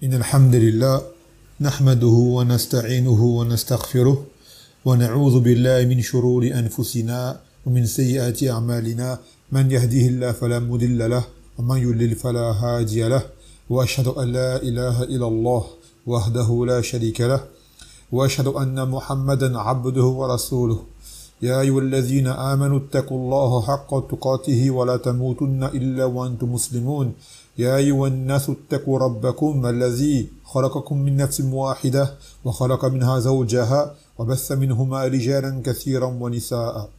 إن الحمد لله نحمده ونستعينه ونستغفره ونعوذ بالله من شرور أنفسنا ومن سيئات أعمالنا من يهده الله فلا مضل له ومن يضلل فلا هادي له وأشهد أن لا إله إلا الله وحده لا شريك له وأشهد أن محمدا عبده ورسوله يا أيها الذين آمنوا اتقوا الله حق تقاته ولا تموتن إلا وأنتم مسلمون يا أيها الناس اتقوا ربكم الذي خلقكم من نفس واحدة وخلق منها زوجها وبث منهما رجالا كثيرا ونساء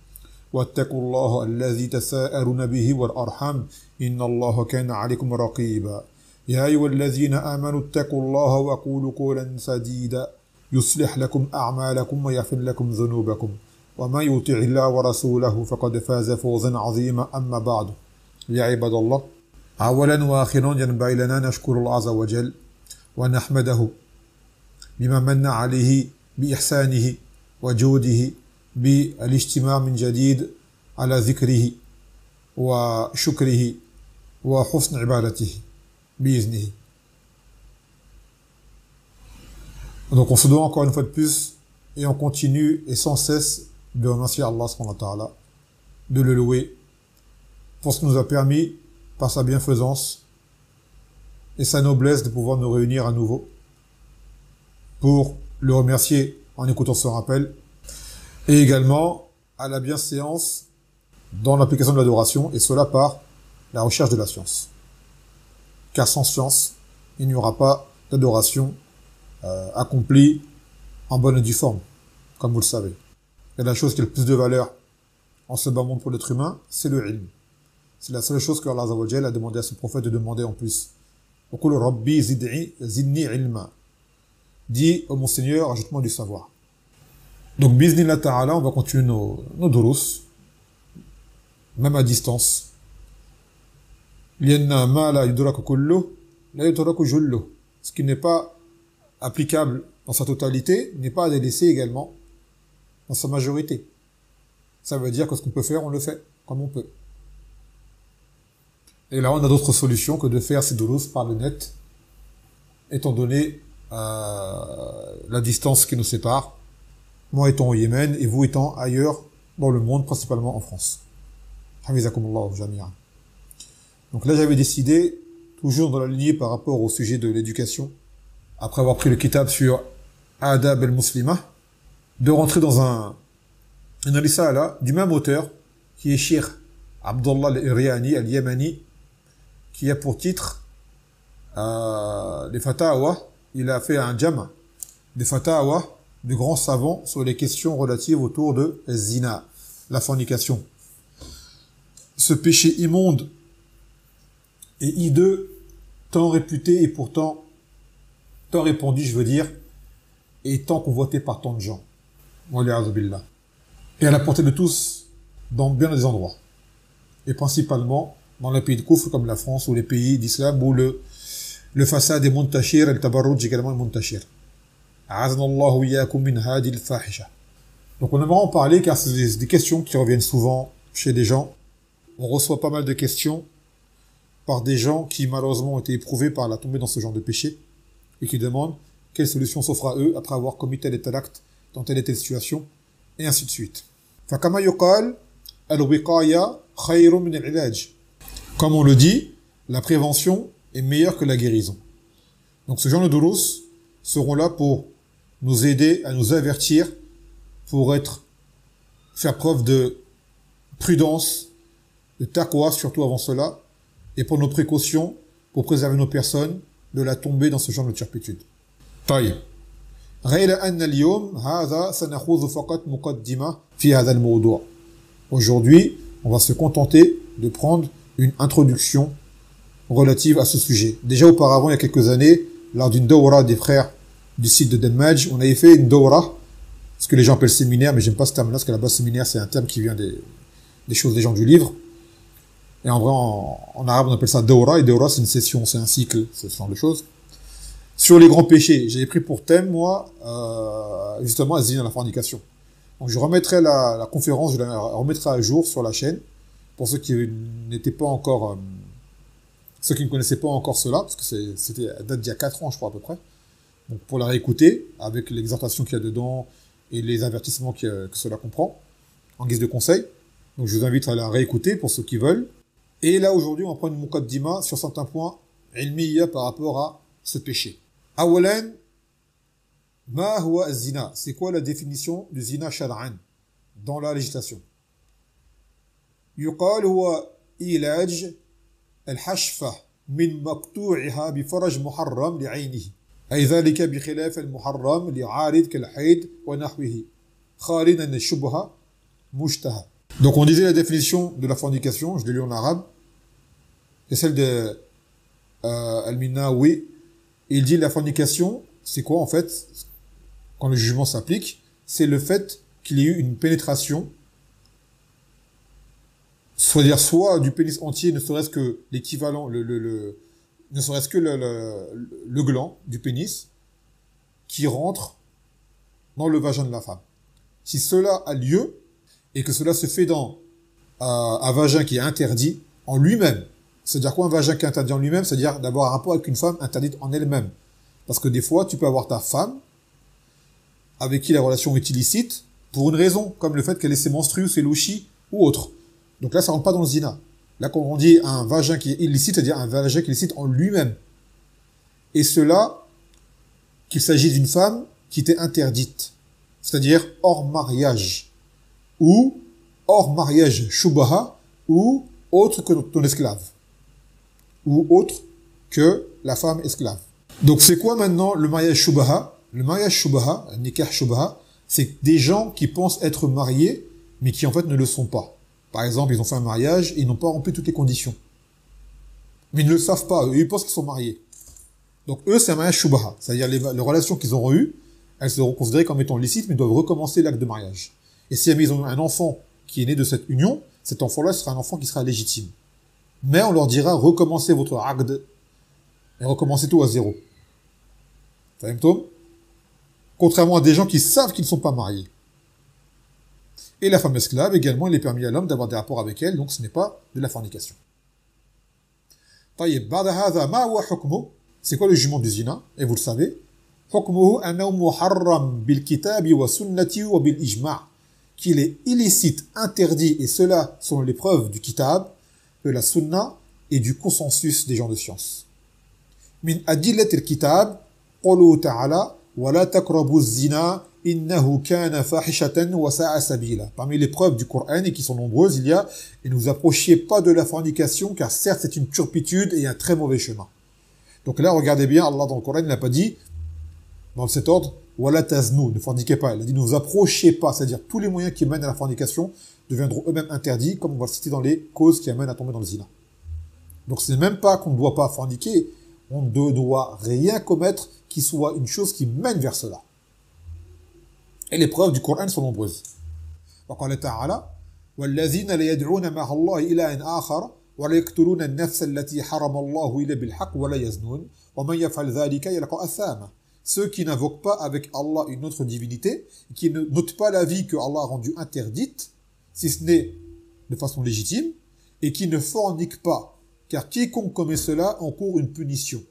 واتقوا الله الذي تساءلون به والأرحام إن الله كان عليكم رقيبا يا أيها الذين آمنوا اتقوا الله وقولوا قولا سديدا يصلح لكم أعمالكم ويغفر لكم ذنوبكم ومن يطع الله ورسوله فقد فاز فوزا عظيما أما بعد يا عباد الله أولا وآخرا ينبغي لنا نشكر الله عز وجل ونحمده بما من عليه بإحسانه وجوده بالاجتماع من جديد على ذكره وشكره وحسن عبادته بإذنه. Donc on se doit encore une fois de plus et on continue et sans cesse de remercier Allah subhanahu wa ta'ala, de le louer pour ce qu'il nous a permis par sa bienfaisance et sa noblesse de pouvoir nous réunir à nouveau pour le remercier en écoutant ce rappel et également à la bienséance dans l'application de l'adoration et cela par la recherche de la science. Car sans science, il n'y aura pas d'adoration accomplie en bonne et due forme, comme vous le savez. Et la chose qui a le plus de valeur en ce bas monde pour l'être humain, c'est le ilm. C'est la seule chose que Allah Azza wa Jalla a demandé à ce prophète de demander en plus. وَقُلْ رَبِّي زِدْنِي عِلْمًا. Dis, oh mon Seigneur, ajoute-moi du savoir. Donc, bi'idhnillah ta'ala, on va continuer nos durus, même à distance. لِأَنَّ مَا لَا يُدْرَكُ كُلُّهُ لَا يُتْرَكُ جُلُّهُ. Ce qui n'est pas applicable dans sa totalité n'est pas à délaisser également dans sa majorité. Ça veut dire que ce qu'on peut faire, on le fait, comme on peut. Et là, on a d'autres solutions que de faire ces durus par le net, étant donné la distance qui nous sépare, moi étant au Yémen et vous étant ailleurs dans le monde, principalement en France. Hafizakumullah jami'an. Donc là, j'avais décidé, toujours dans la lignée par rapport au sujet de l'éducation, après avoir pris le kitab sur Adab al-Muslima, de rentrer dans un risala du même auteur, qui est Cheikh Abdullah al-Iryani al-Yamani, qui a pour titre les fatawa. Il a fait un jama des fatawa de grands savants sur les questions relatives autour de zina, la fornication. Ce péché immonde et hideux, tant réputé et pourtant tant répandu, je veux dire, et tant convoité par tant de gens. Et à la portée de tous, dans bien des endroits. Et principalement dans les pays de Koufr comme la France ou les pays d'islam où le fasad est muntashir et le tabarruj également est muntashir. A'aznallahu iyyakum min hadi al-fahisha. Donc on aimerait en parler car c'est des questions qui reviennent souvent chez des gens. On reçoit pas mal de questions par des gens qui malheureusement ont été éprouvés par la tombée dans ce genre de péché et qui demandent quelle solution s'offre à eux après avoir commis tel et tel acte dans telle et telle situation et ainsi de suite. فَكَمَا يُقَالْ الْوِقَايَةُ خَيْرٌ مِنَ الْعِلَاجِ. Comme on le dit, la prévention est meilleure que la guérison. Donc ce genre de durus seront là pour nous aider, à nous avertir, pour faire preuve de prudence, de taqwa surtout avant cela, et pour nos précautions, pour préserver nos personnes de la tomber dans ce genre de turpitude. طيب. غير أن اليوم هذا سنأخذ فقط مقدمة في هذا الموضوع. Aujourd'hui, on va se contenter de prendre une introduction relative à ce sujet. Déjà auparavant, il y a quelques années, lors d'une dawra des frères du site de Dammaj, on avait fait une dawra, ce que les gens appellent séminaire, mais j'aime pas ce terme-là, parce qu'à la base, séminaire, c'est un terme qui vient des choses des gens du livre. Et en vrai, en arabe, on appelle ça dawra, et dawra, c'est une session, c'est un cycle, c'est ce genre de choses. Sur les grands péchés, j'ai pris pour thème, moi, justement, à la fornication. Donc, je remettrai la conférence, je la remettrai à jour sur la chaîne, pour ceux qui n'étaient pas encore Ceux qui ne connaissaient pas encore cela, parce que c'était date d'il y a 4 ans, je crois, à peu près. Donc, pour la réécouter, avec l'exhortation qu'il y a dedans et les avertissements que cela comprend, en guise de conseil. Donc, je vous invite à la réécouter pour ceux qui veulent. Et là, aujourd'hui, on va prendre une muqaddima sur certains points ilmiya par rapport à ce péché. Awalan, ma huwa az-zina? C'est quoi la définition du zina shar'an dans la législation? Yuqal huwa ilaj al-hashfa min maqtu'iha bi faraj muharram li'aynihi. أي ذلك بخلاف المحرم لعارض كالحيض ونحوه خالدا الشبهة مشتهى. Donc on disait la définition de la fornication, je l'ai lu en arabe, c'est celle de Al-Minnawi. Il dit la fornication, c'est quoi en fait, quand le jugement s'applique, c'est le fait qu'il y ait eu une pénétration, soit du pénis entier, ne serait-ce que l'équivalent, ne serait-ce que le gland du pénis qui rentre dans le vagin de la femme. Si cela a lieu et que cela se fait dans un vagin qui est interdit en lui-même, c'est-à-dire quoi un vagin qui est interdit en lui-même? C'est-à-dire d'avoir un rapport avec une femme interdite en elle-même. Parce que des fois, tu peux avoir ta femme avec qui la relation est illicite pour une raison, comme le fait qu'elle ait ses menstrues, ses louchis ou autre. Donc là, ça rentre pas dans le zina. Là, quand on dit un vagin qui est illicite, c'est-à-dire un vagin qui est illicite en lui-même. Et cela, qu'il s'agit d'une femme qui était interdite. C'est-à-dire hors mariage. Ou hors mariage shubaha, ou autre que ton esclave. Ou autre que la femme esclave. Donc c'est quoi maintenant le mariage shubaha? Le mariage shubaha, le nikah shubaha, c'est des gens qui pensent être mariés, mais qui en fait ne le sont pas. Par exemple, ils ont fait un mariage et ils n'ont pas rempli toutes les conditions. Mais ils ne le savent pas, eux, ils pensent qu'ils sont mariés. Donc eux, c'est un mariage shubaha. C'est-à-dire les relations qu'ils auront eues, elles seront considérées comme étant licites, mais doivent recommencer l'acte de mariage. Et si ils ont un enfant qui est né de cette union, cet enfant-là sera un enfant qui sera légitime. Mais on leur dira, recommencez votre aqd et recommencez tout à zéro. Fahimtum? Contrairement à des gens qui savent qu'ils ne sont pas mariés. Et la femme esclave, également, il est permis à l'homme d'avoir des rapports avec elle, donc ce n'est pas de la fornication. طيب بعد هذا ما هو حكمه? C'est quoi le jugement du zina? Et vous le savez. حكمه أنه محرم بالكتاب والسنة وبالإجماع. Qu'il est illicite, interdit, et cela sont les preuves du kitab, de la sunna et du consensus des gens de science. من أدلة الكتاب قوله تعالى ولا تقربوا الزنا إنه كان فاحشة وساء سبيلا. Parmi les preuves du Coran, et qui sont nombreuses, il y a et ne vous approchez pas de la fornication, car certes c'est une turpitude et un très mauvais chemin. Donc là, regardez bien, Allah dans le Coran, il n'a pas dit, dans cet ordre, wala taznu, ne forniquez pas. Il a dit ne vous approchez pas, c'est-à-dire tous les moyens qui mènent à la fornication deviendront eux-mêmes interdits, comme on va le citer dans les causes qui amènent à tomber dans le zina. Donc ce n'est même pas qu'on ne doit pas forniquer, on ne doit rien commettre qui soit une chose qui mène vers cela. Et les preuves du Coran sont nombreuses. وقال تعالى والذين لا يدعون مع الله إلها آخر ولا يقتلون النفس التي حرم الله إلا بالحق ولا يزنون ومن يفعل ذلك يلقى أثاما. Ceux qui n'invoquent pas avec Allah une autre divinité, qui ne notent pas la vie que Allah a rendue interdite, si ce n'est de façon légitime, et qui ne forniquent pas, car quiconque commet cela encourt une punition.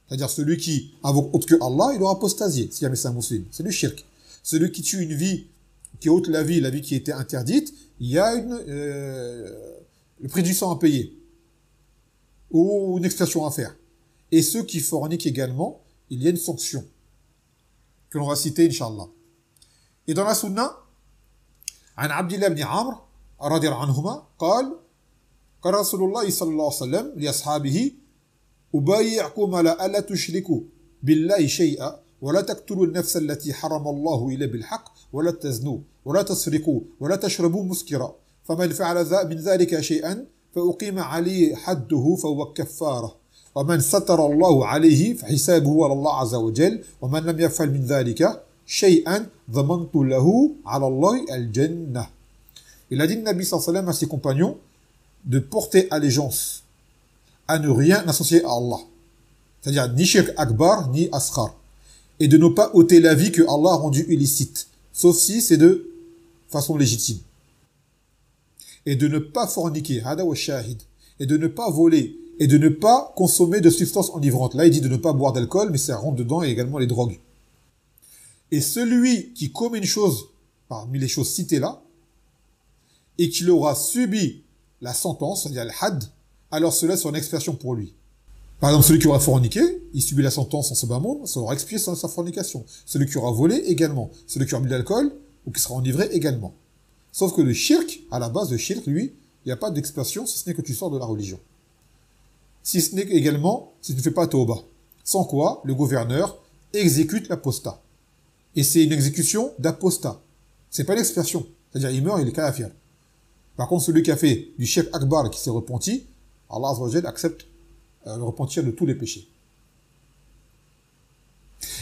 C'est-à-dire celui qui invoque autre que Allah, il doit apostasier, si jamais c'est un musulman. C'est du shirk. Celui qui tue une vie, qui ôte la vie qui était interdite, il y a le prix du sang à payer. Ou une expiation à faire. Et ceux qui forniquent également, il y a une sanction que l'on va citer, Inch'Allah. Et dans la sunna, عن عبد الله بن عمرو رضي الله عنهما قال قال رسول الله صلى الله عليه وسلم لأصحابه أبايعكم على ألا تشركوا بالله شيئا ولا تقتلوا النفس التي حرم الله إلا بالحق ولا تزنوا ولا تسرقوا ولا تشربوا مسكرا فمن فعل من ذلك شيئا فأقيم عليه حده فهو كفارة ومن ستر الله عليه فحسابه على الله عز وجل ومن لم يفعل من ذلك شيئا ضمنت له على الله الجنة. Il a dit le Nabi sallallahu alayhi wa sallam à ses compagnons de porter allégeance à ne rien associer à Allah. C'est-à-dire ni shirk akbar ni asghar. Et de ne pas ôter la vie que Allah a rendue illicite. Sauf si c'est de façon légitime. Et de ne pas forniquer, hada wa shahid. Et de ne pas voler. et de ne pas consommer de substances enivrantes. Là, il dit de ne pas boire d'alcool, mais ça rentre dedans et également les drogues. Et celui qui commet une chose parmi les choses citées là, et qu'il aura subi la sentence, c'est-à-dire le had, alors cela sera une expiation pour lui. Par exemple, celui qui aura forniqué, il subit la sentence en ce bas monde, ça aura expié sa fornication. Celui qui aura volé également. Celui qui aura bu de l'alcool, ou qui sera enivré également. Sauf que le shirk, à la base, le shirk, lui, il n'y a pas d'expiation, si ce n'est que tu sors de la religion. Si ce n'est également, si tu ne fais pas tauba. Sans quoi, le gouverneur exécute l'apostat. Et c'est une exécution d'apostat. C'est pas l'expiation. C'est-à-dire, il meurt, il est kafir. Par contre, celui qui a fait du shirk akbar et qui s'est repenti, Allah Azza wa Jal accepte le repentir de tous les péchés.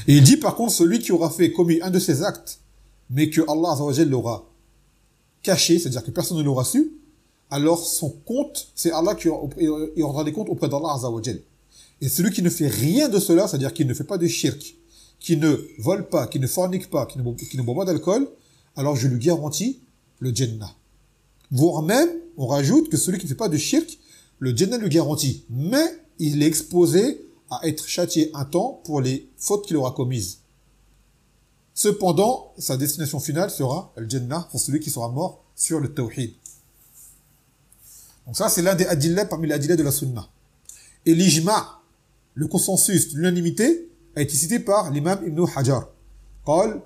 Et il dit par contre, celui qui aura commis un de ces actes, mais que Allah Azza wa Jal l'aura caché, c'est-à-dire que personne ne l'aura su, alors son compte, c'est Allah qui rendra des comptes auprès d'Allah Azza wa Jal. Et celui qui ne fait rien de cela, c'est-à-dire qu'il ne fait pas de shirk, qui ne vole pas, qui ne fornique pas, qui ne boit pas d'alcool, alors je lui garantis le Jannah. Voire même, on rajoute que celui qui ne fait pas de shirk, le Jannah lui garantit. Mais il est exposé à être châtié un temps pour les fautes qu'il aura commises. Cependant, sa destination finale sera le Jannah pour celui qui sera mort sur le Tawhid. Donc ça, c'est l'un des adillahs parmi les adillahs de la Sunna. Et l'ijma', le consensus, l'unanimité, a été cité par l'imam Ibn Hajar. قال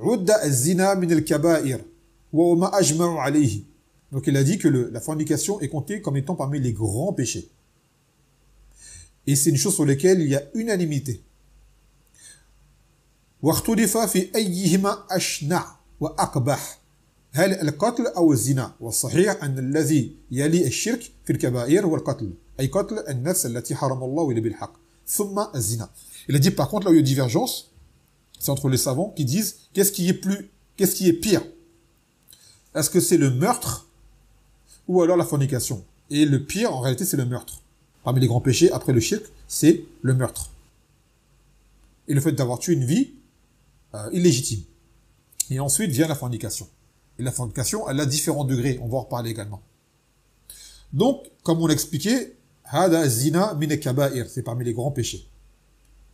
عد الزنا من الكبائر وما أجمع عليه. Donc il a dit que la fornication est comptée comme étant parmi les grands péchés. Et c'est une chose sur laquelle il y a unanimité. واختلف في أيهما أشنع وأقبح هل القتل أو الزنا والصحيح أن الذي يلي الشرك في الكبائر هو القتل أي قتل النفس التي حرم الله إلا بالحق ثم الزنا. Il a dit par contre là où il y a divergence, c'est entre les savants qui disent qu'est-ce qui est pire? Est-ce que c'est le meurtre ou alors la fornication? Et le pire en réalité c'est le meurtre. Parmi les grands péchés après le shirk, c'est le meurtre. Et le fait d'avoir tué une vie illégitime. Et ensuite vient la fornication. Et la fornication, elle a différents degrés, on va en reparler également. Donc, comme on l'expliquait, hada zina min kaba'ir, c'est parmi les grands péchés.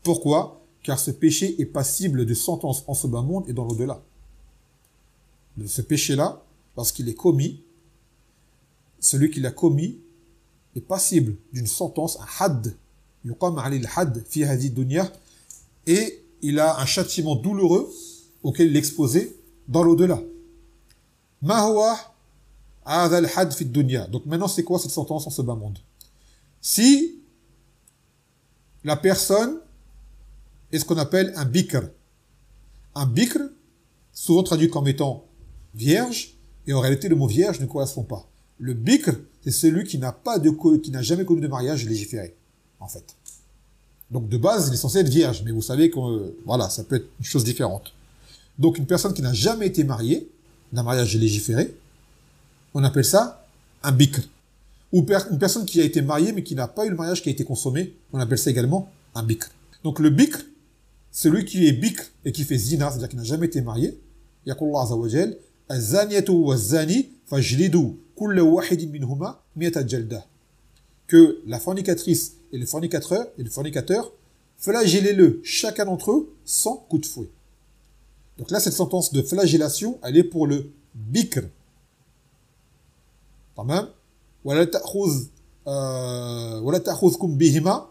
Pourquoi? Car ce péché est passible de sentence en ce bas monde et dans l'au-delà. Ce péché-là, lorsqu'il est commis, celui qui l'a commis est passible d'une sentence, un had, yuqam ali al-had fi hadhihi dunya, et il a un châtiment douloureux auquel il est exposé dans l'au-delà. Ma huwa hadha al-had fi dunya. Donc maintenant, c'est quoi cette sentence en ce bas monde? Si la personne est ce qu'on appelle un bikr. Un bikr, souvent traduit comme étant vierge, et en réalité, le mot vierge ne correspond pas. Le bikr, c'est celui qui n'a jamais connu de mariage légiféré, en fait. Donc, de base, il est censé être vierge, mais vous savez que, voilà, ça peut être une chose différente. Donc, une personne qui n'a jamais été mariée, d'un mariage légiféré, on appelle ça un bikr. Ou une personne qui a été mariée, mais qui n'a pas eu le mariage qui a été consommé, on appelle ça également un bikr. Donc, le bikr, celui qui est bikr et qui fait zina, c'est-à-dire qui n'a jamais été marié, yaqullah azza wa jal, az-zaniyatu waz-zani fajlidu kulla wahidin minhuma mi'ata jaldah. Que la fornicatrice et le fornicateur, flagellez-le, chacun d'entre eux, 100 coups de fouet. Donc là, cette sentence de flagellation, elle est pour le bikr. Tamam. Wala ta'khudhukum bihima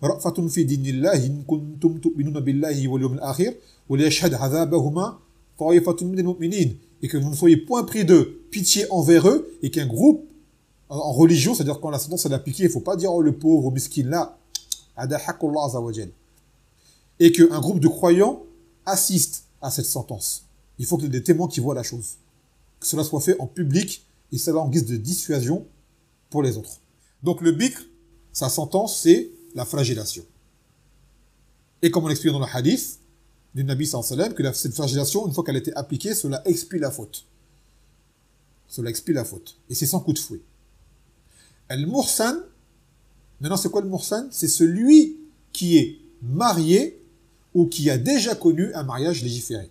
ra'fatun fi dinillahi in kuntum tu'minuna billahi wal yawmil akhir wa liyashhad 'adhabahuma ta'ifatun minal mu'minin. Et que vous ne soyez point pris de pitié envers eux, et qu'un groupe en religion, c'est-à-dire quand la sentence est appliquée, il ne faut pas dire oh le pauvre, miskin là, et qu'un groupe de croyants assiste à cette sentence. Il faut qu'il y ait des témoins qui voient la chose. Que cela soit fait en public, et cela en guise de dissuasion pour les autres. Donc le bikr, sa sentence, c'est la flagellation. Et comme on l'explique dans le hadith du Nabi sallallahu alayhi wa sallam, que cette flagellation, une fois qu'elle a été appliquée, cela expie la faute. Cela expie la faute. Et c'est 100 coups de fouet. Al-Mursan, maintenant c'est quoi le Mursan? C'est celui qui est marié ou qui a déjà connu un mariage légiféré.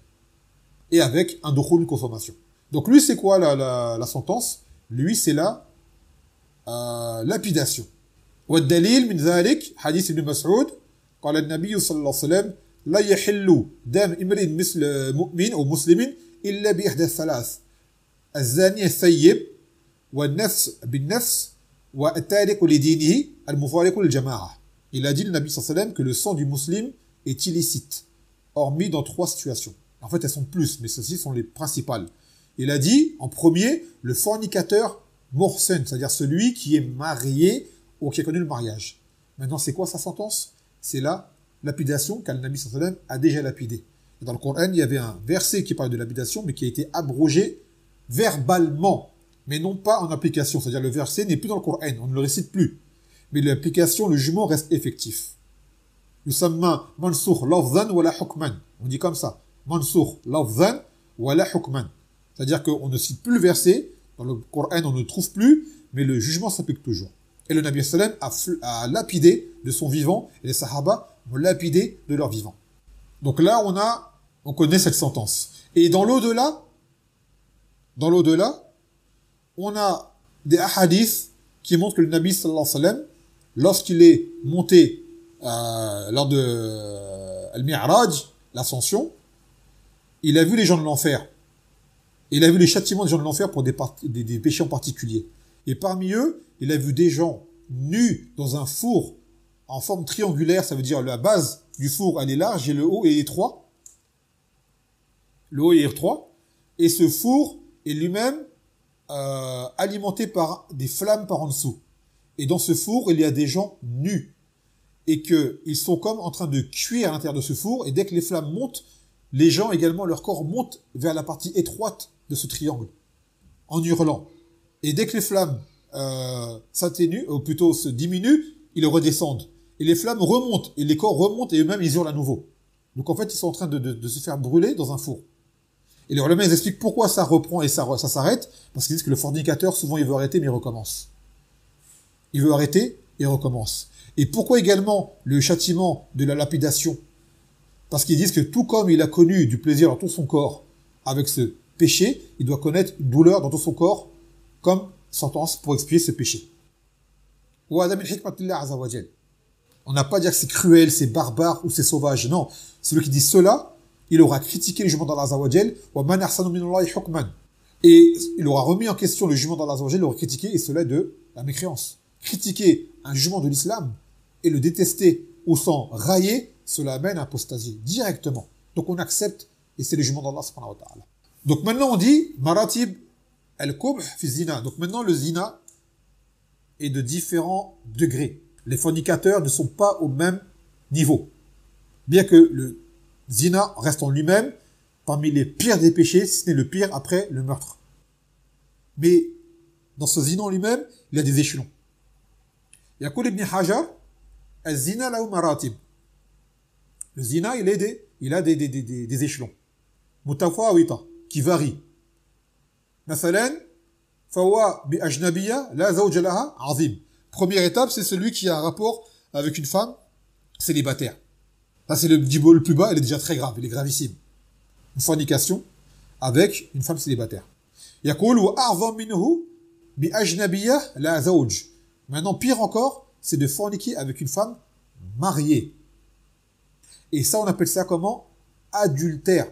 Et avec un dukhul, une consommation. Donc lui, c'est quoi la sentence? Lui, c'est la lapidation. والدليل من ذلك حديث ابن مسعود قال النبي صلى الله عليه وسلم لا يحل دم امرئ مثل مؤمن أو مسلم إلا بإحدى الثلاث الزاني الثيب والنفس بالنفس والتارك لدينه المفارق للجماعة. Il a dit le Nabi sallallahu alayhi wa sallam que le sang du musulman est illicite, hormis dans 3 situations. En fait, elles sont plus, mais celles-ci sont les principales. Il a dit, en premier, le fornicateur morsen, c'est-à-dire celui qui est marié ou qui a connu le mariage. Maintenant, c'est quoi sa sentence? C'est la lapidation car le Nabi sallallahu alayhi wa sallam a déjà lapidé. Et dans le Coran, il y avait un verset qui parle de lapidation, mais qui a été abrogé verbalement, mais non pas en application. C'est-à-dire le verset n'est plus dans le Coran, on ne le récite plus. Mais l'application, le jugement reste effectif. Yusamma mansukh lafzan wala hukman. On dit comme ça. Mansukh lafzan wala hukman. C'est-à-dire qu'on ne cite plus le verset, dans le Coran on ne le trouve plus, mais le jugement s'applique toujours. Et le Nabi sallam a lapidé de son vivant, et les Sahaba ont lapidé de leur vivant. Donc là, on connaît cette sentence. Et dans l'au-delà, on a des hadiths qui montrent que le Nabi sallallahu alayhi wa sallam, lorsqu'il est monté lors de Al-Mi'raj, l'ascension, il a vu les gens de l'enfer. Il a vu les châtiments des gens de l'enfer pour des péchés en particulier. Et parmi eux, il a vu des gens nus dans un four en forme triangulaire, ça veut dire la base du four, elle est large et le haut est étroit. Le haut est étroit. Et ce four est lui-même alimenté par des flammes par en dessous. Et dans ce four, il y a des gens nus. Et qu'ils sont comme en train de cuire à l'intérieur de ce four. Et dès que les flammes montent, les gens également, leur corps monte vers la partie étroite de ce triangle, en hurlant. Et dès que les flammes s'atténuent, ou plutôt se diminuent, ils redescendent. Et les flammes remontent, et les corps remontent, et eux-mêmes, ils hurlent à nouveau. Donc en fait, ils sont en train de se faire brûler dans un four. Et les ulama, ils expliquent pourquoi ça reprend et ça s'arrête, parce qu'ils disent que le fornicateur, souvent, il veut arrêter, mais il recommence. Il veut arrêter, et recommence. Et pourquoi également le châtiment de la lapidation? Parce qu'ils disent que tout comme il a connu du plaisir dans tout son corps avec ce péché, il doit connaître une douleur dans tout son corps comme sentence pour expier ce péché. On n'a pas à dire que c'est cruel, c'est barbare ou c'est sauvage. Non, celui qui dit cela, il aura critiqué le jugement d'Allah Azza wa Jal, et il aura remis en question le jugement d'Allah Azza wa Jal, il aura critiqué, et cela de la mécréance. Critiquer un jugement de l'islam et le détester ou s'en railler, cela amène à apostasie directement. Donc on accepte, et c'est le jugement d'Allah subhanahu wa ta'ala. Donc maintenant on dit maratib al-kubh fi zina. Donc maintenant le zina est de différents degrés. Les fornicateurs ne sont pas au même niveau. Bien que le zina reste en lui-même parmi les pires des péchés, si ce n'est le pire après le meurtre. Mais dans ce zina en lui-même, il y a des échelons. Yaqul ibn Hajar, al-zina lahu maratib. Le zina, il a des échelons. Mutafawita, qui varient. Mathalan, fawa bi ajnabiyya la zawja laha azim. Première étape, c'est celui qui a un rapport avec une femme célibataire. Là, c'est le niveau le plus bas, il est déjà très grave, il est gravissime. Une fornication avec une femme célibataire. Yaqul wa a'zam minhu bi ajnabiyya la zawj. Maintenant, pire encore, c'est de forniquer avec une femme mariée. Et ça, on appelle ça comment? Adultère.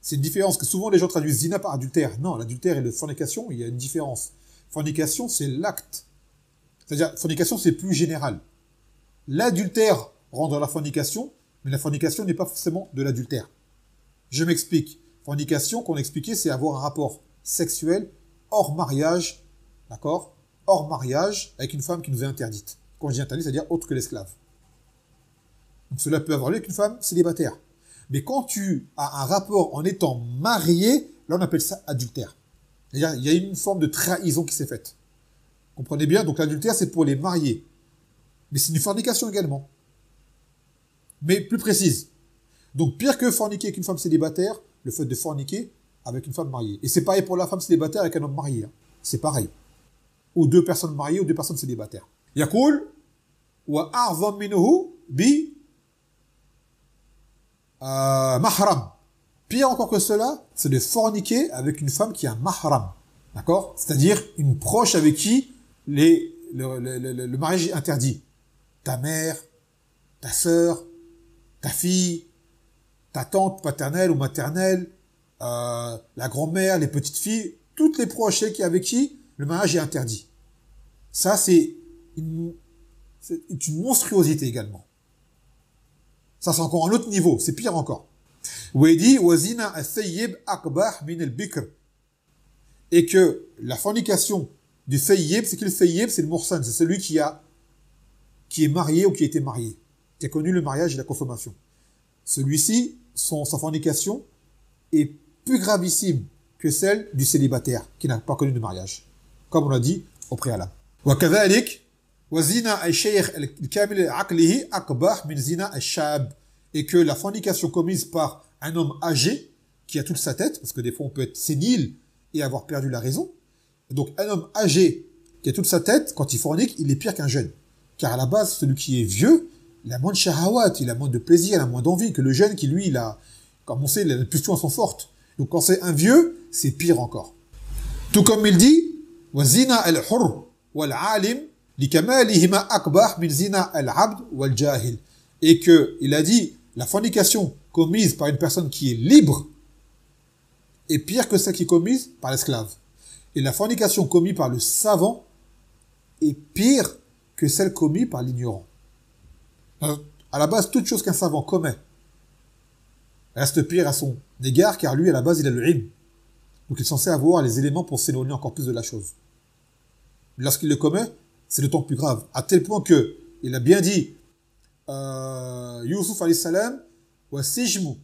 C'est une différence, que souvent les gens traduisent zina par adultère. Non, l'adultère et la fornication, il y a une différence. Fornication, c'est l'acte. C'est-à-dire, fornication, c'est plus général. L'adultère rentre dans la fornication, mais la fornication n'est pas forcément de l'adultère. Je m'explique. Fornication, qu'on expliquait, c'est avoir un rapport sexuel hors mariage, d'accord? Hors mariage, avec une femme qui nous est interdite. Quand je dis interdite, c'est-à-dire autre que l'esclave. Donc cela peut avoir lieu avec une femme célibataire. Mais quand tu as un rapport en étant marié, là on appelle ça adultère. C'est-à-dire il y a une forme de trahison qui s'est faite. Comprenez bien, donc l'adultère c'est pour les mariés. Mais c'est une fornication également. Mais plus précise. Donc pire que forniquer avec une femme célibataire, le fait de forniquer avec une femme mariée. Et c'est pareil pour la femme célibataire avec un homme marié. Hein. C'est pareil. Ou deux personnes mariées ou deux personnes célibataires. Yaqul wa a'zam minhu bi mahram. Pire encore que cela, c'est de forniquer avec une femme qui a un mahram. D'accord? C'est-à-dire une proche avec qui le mariage est interdit. Ta mère, ta sœur, ta fille, ta tante paternelle ou maternelle, la grand-mère, les petites filles, toutes les proches avec qui le mariage est interdit. Ça, c'est une monstruosité également. Ça, c'est encore un autre niveau, c'est pire encore. Et que la fornication du fayyib, c'est que le fayyib, c'est le moursan, c'est celui qui est marié ou qui a été marié, qui a connu le mariage et la consommation. Celui-ci, sa fornication est plus gravissime que celle du célibataire qui n'a pas connu de mariage, comme on l'a dit au préalable. وكذلك وزنا الشيخ الكامل عقله أقبح من زنا الشاب. Et que la fornication commise par un homme âgé qui a toute sa tête, parce que des fois on peut être sénile et avoir perdu la raison. Donc un homme âgé qui a toute sa tête, quand il fornique, il est pire qu'un jeune. Car à la base, celui qui est vieux, il a moins de shahawat, il a moins de plaisir, il a moins d'envie que le jeune qui, lui, comme on sait, les pulsions sont fortes. Donc quand c'est un vieux, c'est pire encore. Tout comme il dit, وَزِنَا الْحُرْ وَالْعَالِمْ لِكَمَالِهِمَا أَقْبَحْ مِنْ زِنَا الْعَبْدِ وَالْجَاهِلِ. Et que, il a dit, la fornication commise par une personne qui est libre est pire que celle qui est commise par l'esclave. Et la fornication commise par le savant est pire que celle commise par l'ignorant. À la base, toute chose qu'un savant commet reste pire à son égard, car lui, à la base, il a le ilm. Donc il est censé avoir les éléments pour s'éloigner encore plus de la chose. Lorsqu'il le commet, c'est d'autant plus grave. À tel point que, il a bien dit, Youssouf alayhi salam, wa sijnu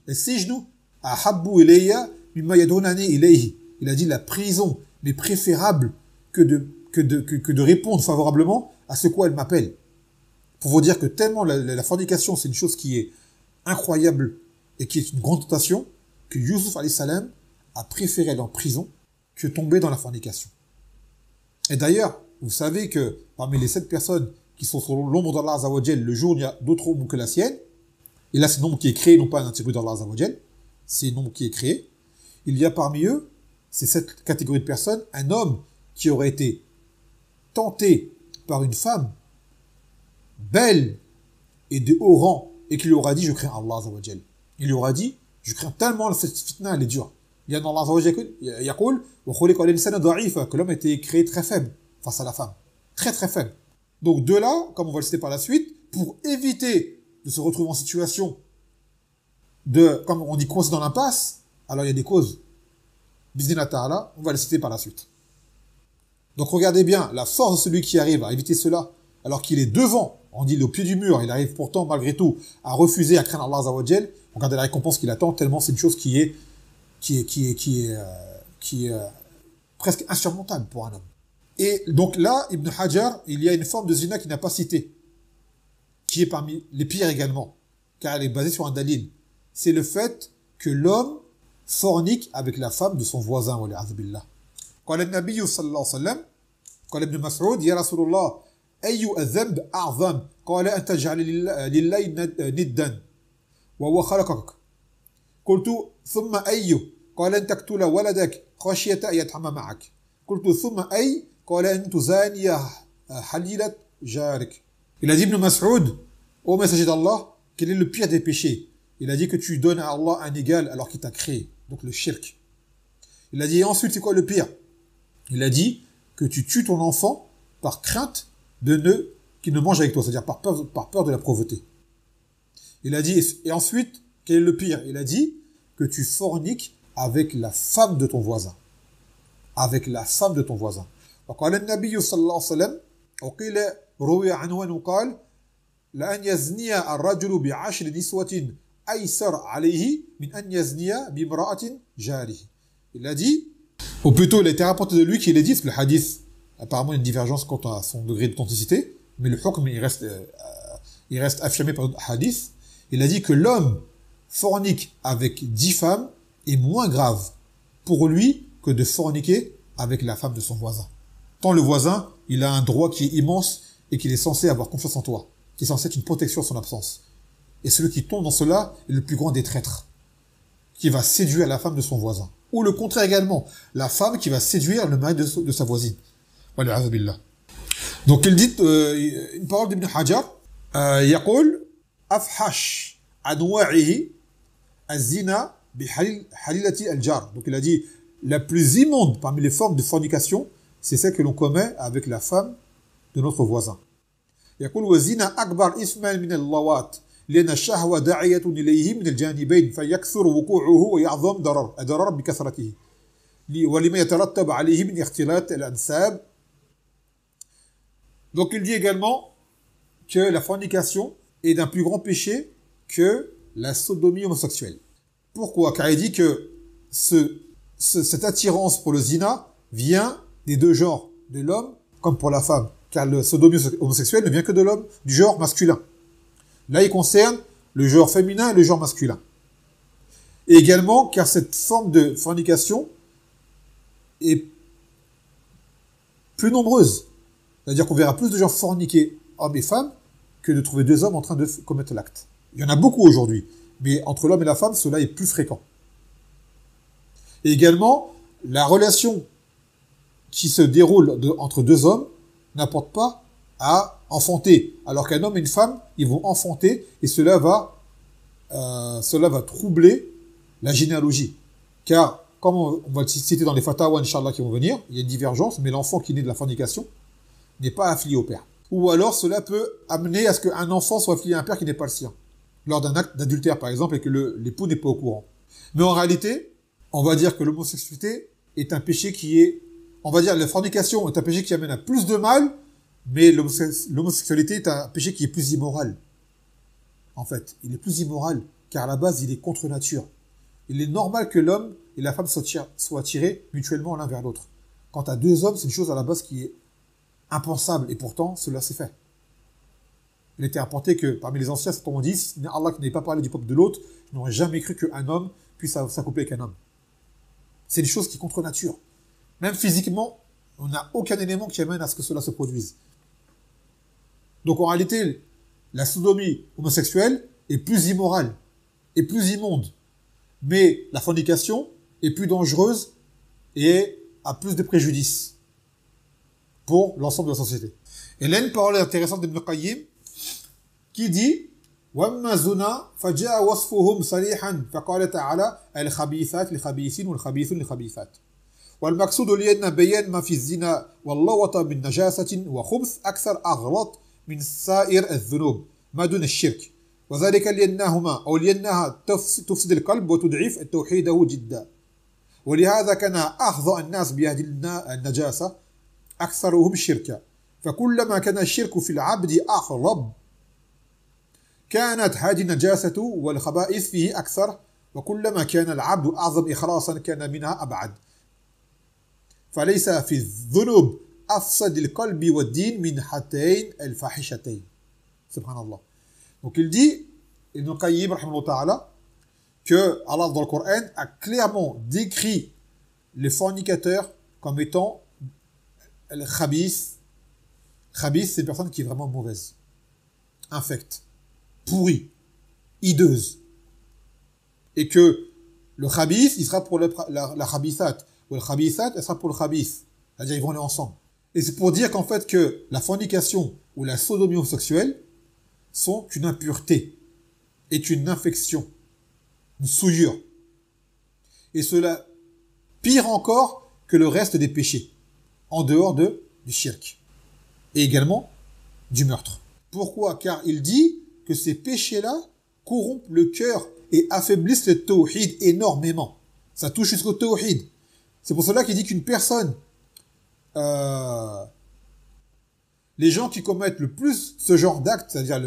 ahabbu ilayya mimma yadunani ilayhi. Il a dit la prison m'est préférable que de répondre favorablement à ce quoi elle m'appelle. Pour vous dire que tellement la fornication c'est une chose qui est incroyable et qui est une grande tentation, que Youssouf alayhi salam a préféré aller en prison que tomber dans la fornication. Et d'ailleurs, vous savez que parmi les 7 personnes qui sont sur l'ombre d'Allah Azza wa Jal, le jour où il y a d'autres ombres que la sienne, et là c'est un nombre qui est créé, non pas un attribut d'Allah Azza wa Jal, c'est un nombre qui est créé, il y a parmi eux, c'est cette catégorie de personnes, un homme qui aurait été tenté par une femme belle et de haut rang, et qui lui aura dit, je crains Allah Azza wa Jal. Il lui aura dit, je crains tellement cette fitna, elle est dure. Il y a dans Allah Azza wa Jal, yaqul, wa khuliqa al-insana da'ifa, que l'homme a été créé très faible face à la femme. Très très faible. Donc de là, comme on va le citer par la suite, pour éviter de se retrouver en situation de, comme on dit, coincé dans l'impasse, alors il y a des causes. Biznillah ta'ala, on va le citer par la suite. Donc regardez bien, la force de celui qui arrive à éviter cela, alors qu'il est devant, on dit il est au pied du mur, il arrive pourtant malgré tout à refuser, à craindre Allah Azza wa Jal. Regardez la récompense qu'il attend, tellement c'est une chose qui est presque insurmontable pour un homme. Et donc là, Ibn Hajar, il y a une forme de zina qu'il n'a pas citée, qui est parmi les pires également, car elle est basée sur un dalil. C'est le fait que l'homme fornique avec la femme de son voisin, wa li'adhu billah. قال النبي صلى الله عليه وسلم قال ابن مسعود يا رسول الله أي الذنب أعظم قال أن تجعل لله ندا وهو خلقك قلت ثم أي قال أن تقتل ولدك خشية أن يطعم معك قلت ثم أي قال أن تزاني حليلة جارك. Il a dit Ibn Mas'ud, ô messager d'Allah, quel est le pire des péchés? Il a dit que tu donnes à Allah un égal alors qu'il t'a créé, donc le shirk. Il a dit, et ensuite, c'est quoi le pire? Il a dit que tu tues ton enfant par crainte qu'il ne mange avec toi, c'est-à-dire par peur de la pauvreté. Il a dit, et ensuite, quel est le pire? Il a dit que tu forniques avec la femme de ton voisin. Avec la femme de ton voisin. وقال النبي صلى الله عليه وسلم وقيل روي عنه أنه قال لأن يزني الرجل بعشر نسوة أيسر عليه من أن يزني بامرأة جاره. Il a dit, ou plutôt il a été rapporté de lui qu'il a dit, parce que le hadith, apparemment il y a une divergence quant à son degré d'authenticité, mais le hukm il reste affirmé par d'autres hadiths. Il a dit que l'homme fornique avec 10 femmes est moins grave pour lui que de forniquer avec la femme de son voisin. Tant le voisin, il a un droit qui est immense et qu'il est censé avoir confiance en toi, qui est censé être une protection en son absence. Et celui qui tombe dans cela est le plus grand des traîtres, qui va séduire la femme de son voisin. Ou le contraire également, la femme qui va séduire le mari de sa voisine. Wal'iyadhu billah. Donc il dit une parole d'Ibn Hajar, يقول أفحش أنواعه الزنا بحليلة الجار. Donc il a dit la plus immonde parmi les formes de fornication, c'est celle que l'on commet avec la femme de notre voisin. يقول وزنا أكبر إثما من اللواط لأن الشهوة داعية إليه من الجانبين فيكثر وقوعه ويعظم ضرر بكثرته ولما يترتب عليه من اختلاط الأنساب. Donc il dit également que la fornication est d'un plus grand péché que la sodomie homosexuelle. Pourquoi? Car il dit que cette attirance pour le zina vient des deux genres, de l'homme comme pour la femme. Car le sodomie homosexuel ne vient que de l'homme, du genre masculin. Là, il concerne le genre féminin et le genre masculin. Et également, car cette forme de fornication est plus nombreuse. C'est-à-dire qu'on verra plus de gens forniquer, hommes et femmes, que de trouver deux hommes en train de commettre l'acte. Il y en a beaucoup aujourd'hui, mais entre l'homme et la femme, cela est plus fréquent. Et également, la relation qui se déroule entre deux hommes n'apporte pas à enfanter. Alors qu'un homme et une femme, ils vont enfanter, et cela va troubler la généalogie. Car, comme on va le citer dans les fatawa, Inch'Allah, qui vont venir, il y a une divergence, mais l'enfant qui naît de la fornication n'est pas affilié au père. Ou alors, cela peut amener à ce qu'un enfant soit affilié à un père qui n'est pas le sien. Lors d'un acte d'adultère, par exemple, et que l'époux n'est pas au courant. Mais en réalité, on va dire que l'homosexualité est un péché qui est... On va dire la fornication est un péché qui amène à plus de mal, mais l'homosexualité est un péché qui est plus immoral. En fait, il est plus immoral, car à la base, il est contre nature. Il est normal que l'homme et la femme soient attirés mutuellement l'un vers l'autre. Quant à deux hommes, c'est une chose à la base qui est impensable, et pourtant, cela s'est fait. Il était rapporté que parmi les anciens, certains ont dit, si Allah qui n'avait pas parlé du peuple de l'autre, je n'aurais jamais cru qu'un homme puisse s'accoupler avec un homme. C'est une chose qui est contre nature. Même physiquement, on n'a aucun élément qui amène à ce que cela se produise. Donc en réalité, la sodomie homosexuelle est plus immorale, est plus immonde. Mais la fornication est plus dangereuse et a plus de préjudice pour l'ensemble de la société. Et là, une parole intéressante d'Ibn Qayyim qui dit وَأَمَّا زُنَا فَجَاءَ وَصْفُهُمْ صَرِيحًا فَقَالَ تَعَالَى الْخَبِيثَاتِ لِلْخَبِيثِينَ وَالْخَبِيثُونَ لِلْخَبِيثَاتِ والمقصود لأن بيان ما في الزنا واللوط من نجاسة وخبث أكثر أغلط من سائر الذنوب ما دون الشرك وذلك لأنها تفسد القلب وتضعف توحيده جدا ولهذا كان أخضع الناس بهذه النجاسة أكثرهم شركا فكلما كان الشرك في العبد أغلب كانت هذه النجاسة والخبائث فيه أكثر وكلما كان العبد أعظم إخلاصا كان منها أبعد فليس في الذنوب أفسد القلب والدين من هاتين الفاحشتين. Subhanallah. Donc il dit, Ibn Qayyim, rahimahullah ta'ala, que Allah dans le Coran a clairement décrit les fornicateurs comme étant le khabith. Khabith, c'est une personne qui est vraiment mauvaise, infecte, pourrie, hideuse. Et que le khabith, il sera pour la khabithat. Ou le khabithat, elle sera pour le khabith. C'est-à-dire, ils vont aller ensemble. Et c'est pour dire qu'en fait, que la fornication ou la sodomie homosexuelle sont une impureté, est une infection, une souillure. Et cela, pire encore que le reste des péchés, en dehors du shirk. Et également du meurtre. Pourquoi? Car il dit que ces péchés-là corrompent le cœur et affaiblissent le tawhid énormément. Ça touche jusqu'au tawhid. C'est pour cela qu'il dit qu'une personne, les gens qui commettent le plus ce genre d'actes, c'est-à-dire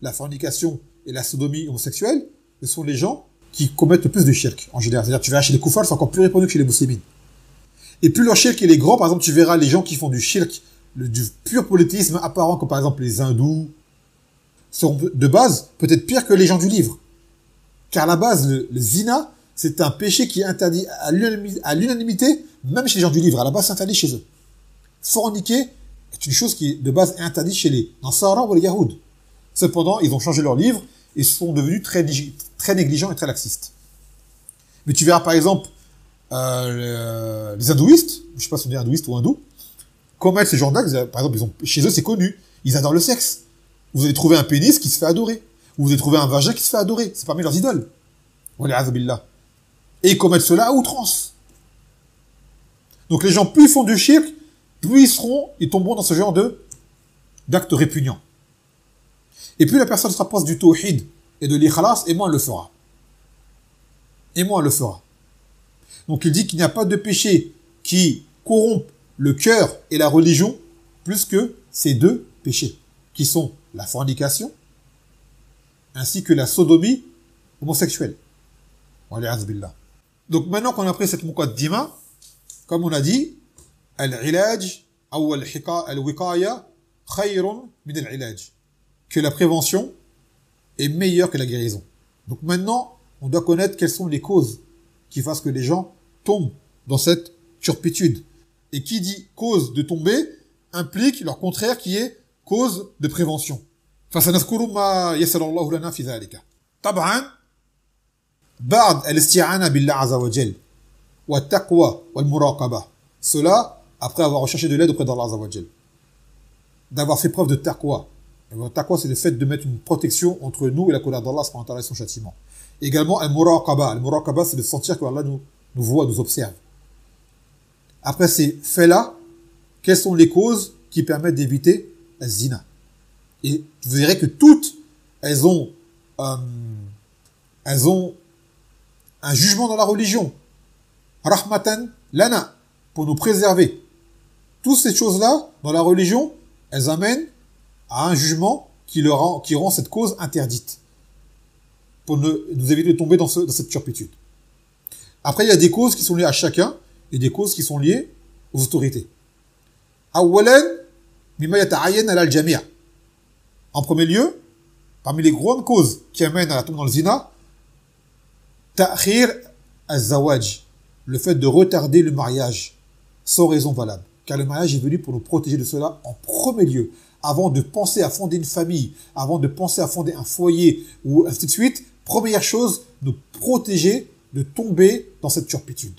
la fornication et la sodomie homosexuelle, ce sont les gens qui commettent le plus de shirk, en général. C'est-à-dire tu verras chez les koufars, c'est encore plus répandu que chez les musulmans. Et plus leur shirk est grand, par exemple, tu verras les gens qui font du shirk, du pur polythéisme apparent, comme par exemple les hindous, sont de base peut-être pires que les gens du livre. Car à la base, le zina, c'est un péché qui est interdit à l'unanimité, même chez les gens du livre. À la base, c'est interdit chez eux. Forniquer est une chose qui est de base interdite chez les Nasara ou les Yahoud. Cependant, ils ont changé leur livre et sont devenus très négligents et très laxistes. Mais tu verras par exemple les hindouistes, je ne sais pas si on dit hindouiste ou hindou, commettent ce genre d'actes, par exemple, chez eux, c'est connu. Ils adorent le sexe. Vous allez trouver un pénis qui se fait adorer. Ou vous allez trouver un vagin qui se fait adorer. C'est parmi leurs idoles. Wal'iyadhu billah. Et ils commettent cela à outrance. Donc les gens, plus ils font du shirk, plus ils tomberont dans ce genre d'actes répugnants. Et plus la personne se rapproche du tawhid et de l'ikhlas, et moins elle le fera. Et moins elle le fera. Donc il dit qu'il n'y a pas de péché qui corrompt le cœur et la religion plus que ces deux péchés, qui sont la fornication ainsi que la sodomie homosexuelle. Wal'iyadhu billah. Donc maintenant qu'on a pris cette muqaddima, comme on a dit, al-ilaj ou al-wiqaya khayrun min al-ilaj, que la prévention est meilleure que la guérison. Donc maintenant, on doit connaître quelles sont les causes qui fassent que les gens tombent dans cette turpitude. Et qui dit cause de tomber implique leur contraire qui est cause de prévention. فسنذكر ما يسر الله لنا في ذلك. طبعا بعد الاستعانة بالله عز وجل والتقوى والمراقبة. Cela après avoir recherché de l'aide auprès d'Allah Azza wa Jal. D'avoir fait preuve de taqwa. Le taqwa, c'est le fait de mettre une protection entre nous et la colère d'Allah et son châtiment. Également, al-muraqaba. Al-muraqaba, c'est de sentir que Allah nous voit, nous observe. Après ces faits-là, quelles sont les causes qui permettent d'éviter la zina? Et vous verrez que toutes, elles ont un jugement dans la religion. Rahmatan lana, pour nous préserver. Toutes ces choses-là, dans la religion, elles amènent à un jugement qui rend cette cause interdite. Pour nous éviter de tomber dans cette turpitude. Après, il y a des causes qui sont liées à chacun et des causes qui sont liées aux autorités. Awalan, mimma yata'ayyan ala al-jami'. En premier lieu, parmi les grandes causes qui amènent à la tombe dans le zina, ta'khir az-zawaj, le fait de retarder le mariage sans raison valable. Car le mariage est venu pour nous protéger de cela en premier lieu. Avant de penser à fonder une famille, avant de penser à fonder un foyer, ou ainsi de suite, première chose, nous protéger de tomber dans cette turpitude.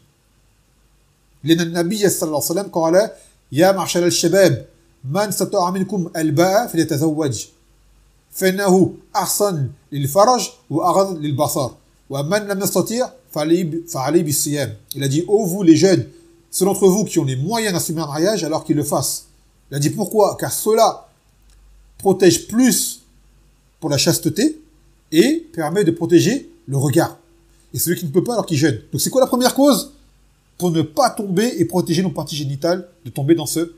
لأن النبي صلى الله عليه وسلم قال يا معشر الشباب من استطاع منكم الباء فليتزوج فإنه أحسن للفرج وأغض للبصر ومن لم يستطيع فعليه بالصيام. Il a dit, ô vous les jeunes, ceux d'entre vous qui ont les moyens d'assumer un mariage, alors qu'ils le fassent. Il a dit pourquoi? Car cela protège plus pour la chasteté et permet de protéger le regard. Et celui qui ne peut pas alors qu'il jeûne. Donc c'est quoi la première cause? Pour ne pas tomber et protéger nos parties génitales de tomber dans cette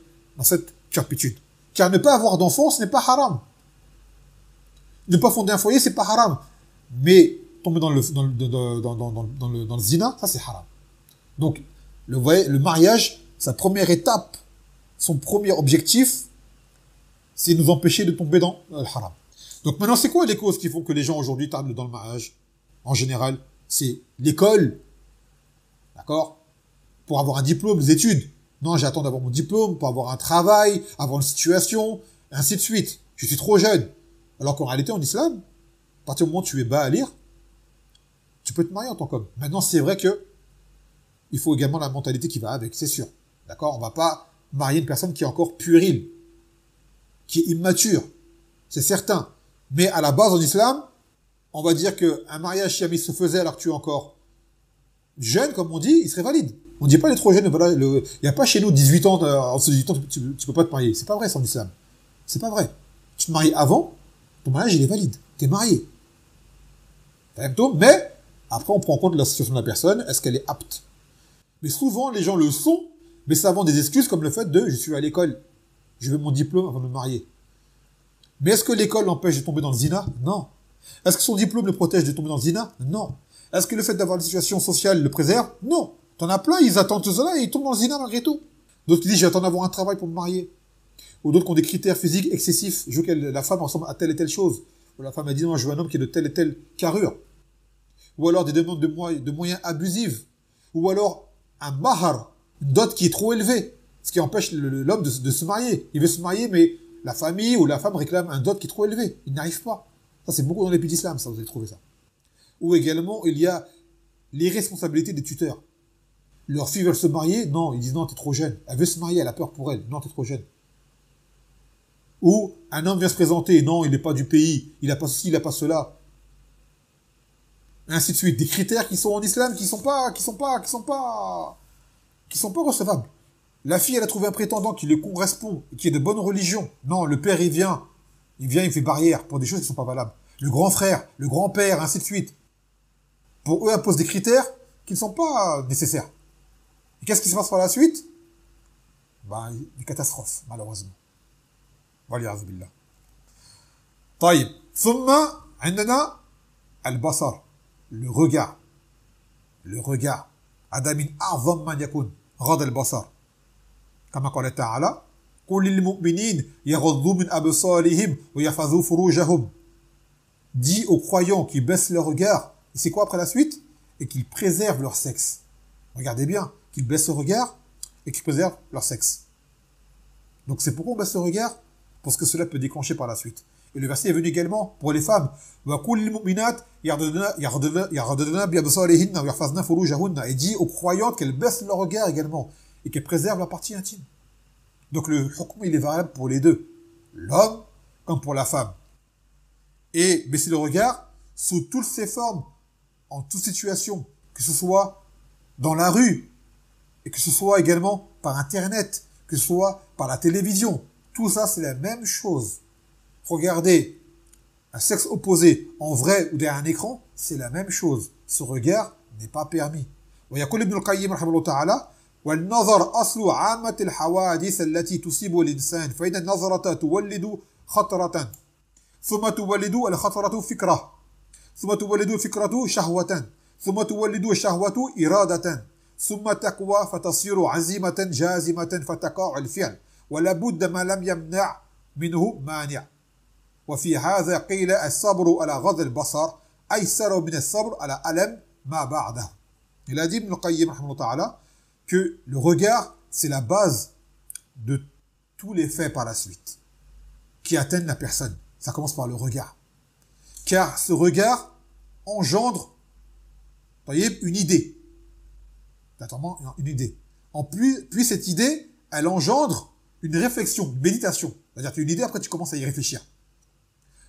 turpitude. Car ne pas avoir d'enfant, ce n'est pas haram. Ne pas fonder un foyer, c'est pas haram. Mais tomber dans le zina, ça c'est haram. Donc le mariage, sa première étape, son premier objectif, c'est nous empêcher de tomber dans le haram. Donc maintenant, c'est quoi les causes qui font que les gens aujourd'hui tardent dans le mariage? En général, c'est l'école, d'accord? Pour avoir un diplôme, les études. Non, j'attends d'avoir mon diplôme pour avoir un travail, avoir une situation, ainsi de suite. Je suis trop jeune. Alors qu'en réalité, en islam, à partir du moment où tu es bas à lire, tu peux te marier en tant qu'homme. Maintenant, c'est vrai que il faut également la mentalité qui va avec, c'est sûr. D'accord? On va pas marier une personne qui est encore puérile, qui est immature. C'est certain. Mais à la base, en islam, on va dire qu'un mariage, si se faisait alors que tu es encore jeune, comme on dit, il serait valide. On ne dit pas les trop jeunes, il n'y a pas chez nous 18 ans, en dessous de 18 ans, tu peux pas te marier. C'est pas vrai, ça, en islam. C'est pas vrai. Tu te maries avant, ton mariage, il est valide. T'es marié. Mais, après, on prend en compte la situation de la personne, est-ce qu'elle est apte? Mais souvent, les gens le sont, mais ça vend des excuses comme le fait de, je suis à l'école, je veux mon diplôme avant de me marier. Mais est-ce que l'école l'empêche de tomber dans le zina? Non. Est-ce que son diplôme le protège de tomber dans le zina? Non. Est-ce que le fait d'avoir une situation sociale le préserve? Non. T'en as plein, ils attendent tout cela et ils tombent dans le zina malgré tout. D'autres qui disent, j'attends d'avoir un travail pour me marier. Ou d'autres qui ont des critères physiques excessifs. Je veux que la femme ressemble à telle et telle chose. Ou la femme a dit, non, je veux un homme qui est de telle et telle carrure. Ou alors des demandes de moyens abusifs. Ou alors un mahar, une dot qui est trop élevée. Ce qui empêche l'homme de se marier. Il veut se marier, mais la famille ou la femme réclame un dot qui est trop élevé. Il n'arrive pas. Ça, c'est beaucoup dans les pays d'islam, ça, vous allez trouver ça. Ou également, il y a l'irresponsabilité des tuteurs. Leurs filles veulent se marier, non, ils disent non, t'es trop jeune. Elle veut se marier, elle a peur pour elle, non, t'es trop jeune. Ou un homme vient se présenter, non, il n'est pas du pays, il n'a pas ceci, il n'a pas cela. Ainsi de suite. Des critères qui sont en islam qui sont pas recevables. La fille, elle a trouvé un prétendant qui lui correspond, qui est de bonne religion. Non, le père, il vient, il fait barrière pour des choses qui ne sont pas valables. Le grand frère, le grand-père, ainsi de suite. Pour eux, impose des critères qui ne sont pas nécessaires. Et qu'est-ce qui se passe par la suite? Des catastrophes, malheureusement. Waliyaz billah. طيب ثم عندنا البصر, le regard. Le regard. هذا من أعظم من يكون غض البصر. كما قال تعالى قل للمؤمنين يغضوا من أبصارهم ويحفظوا فروجهم. Dis aux croyants qui baissent leur regard. Et c'est quoi après la suite? Et qu'ils préservent leur sexe. Regardez bien, qu'ils baissent le regard et qu'ils préservent leur sexe. Donc c'est pourquoi on baisse le regard? Parce que cela peut déclencher par la suite. Et le verset est venu également pour les femmes. Et dit aux croyantes qu'elles baissent leur regard également et qu'elles préservent la partie intime. Donc le hukm, il est valable pour les deux. L'homme comme pour la femme. Et baisser le regard sous toutes ses formes, en toute situation, que ce soit dans la rue, et que ce soit également par Internet, que ce soit par la télévision. Tout ça, c'est la même chose. Regarder un sexe opposé en vrai ou derrière un écran, c'est la même chose. Ce regard n'est pas permis. ويقول ابن القيم رحمه الله تعالى والنظر أصل عامة الحوادث التي تصيب الإنسان فإن النظرة تولد خطرة ثم تولد الخطرة فكرة ثم تولد الفكرة شهوة ثم تولد الشهوة إرادة ثم تقوى فتصير عزيمة جازمة فتقع الفعل ولا بد ما لم يمنع منه مانع وفي هذا قيل الصبر على غض البصر أيسر من الصبر على ألم ما بعده. Il a dit Ibn al-Qayyim que le regard c'est la base de tous les faits par la suite qui atteignent la personne. Ça commence par le regard. Car ce regard engendre une idée. Attends, une idée. Puis cette idée, elle engendre une réflexion, une méditation. C'est-à-dire que tu as une idée, après tu commences à y réfléchir.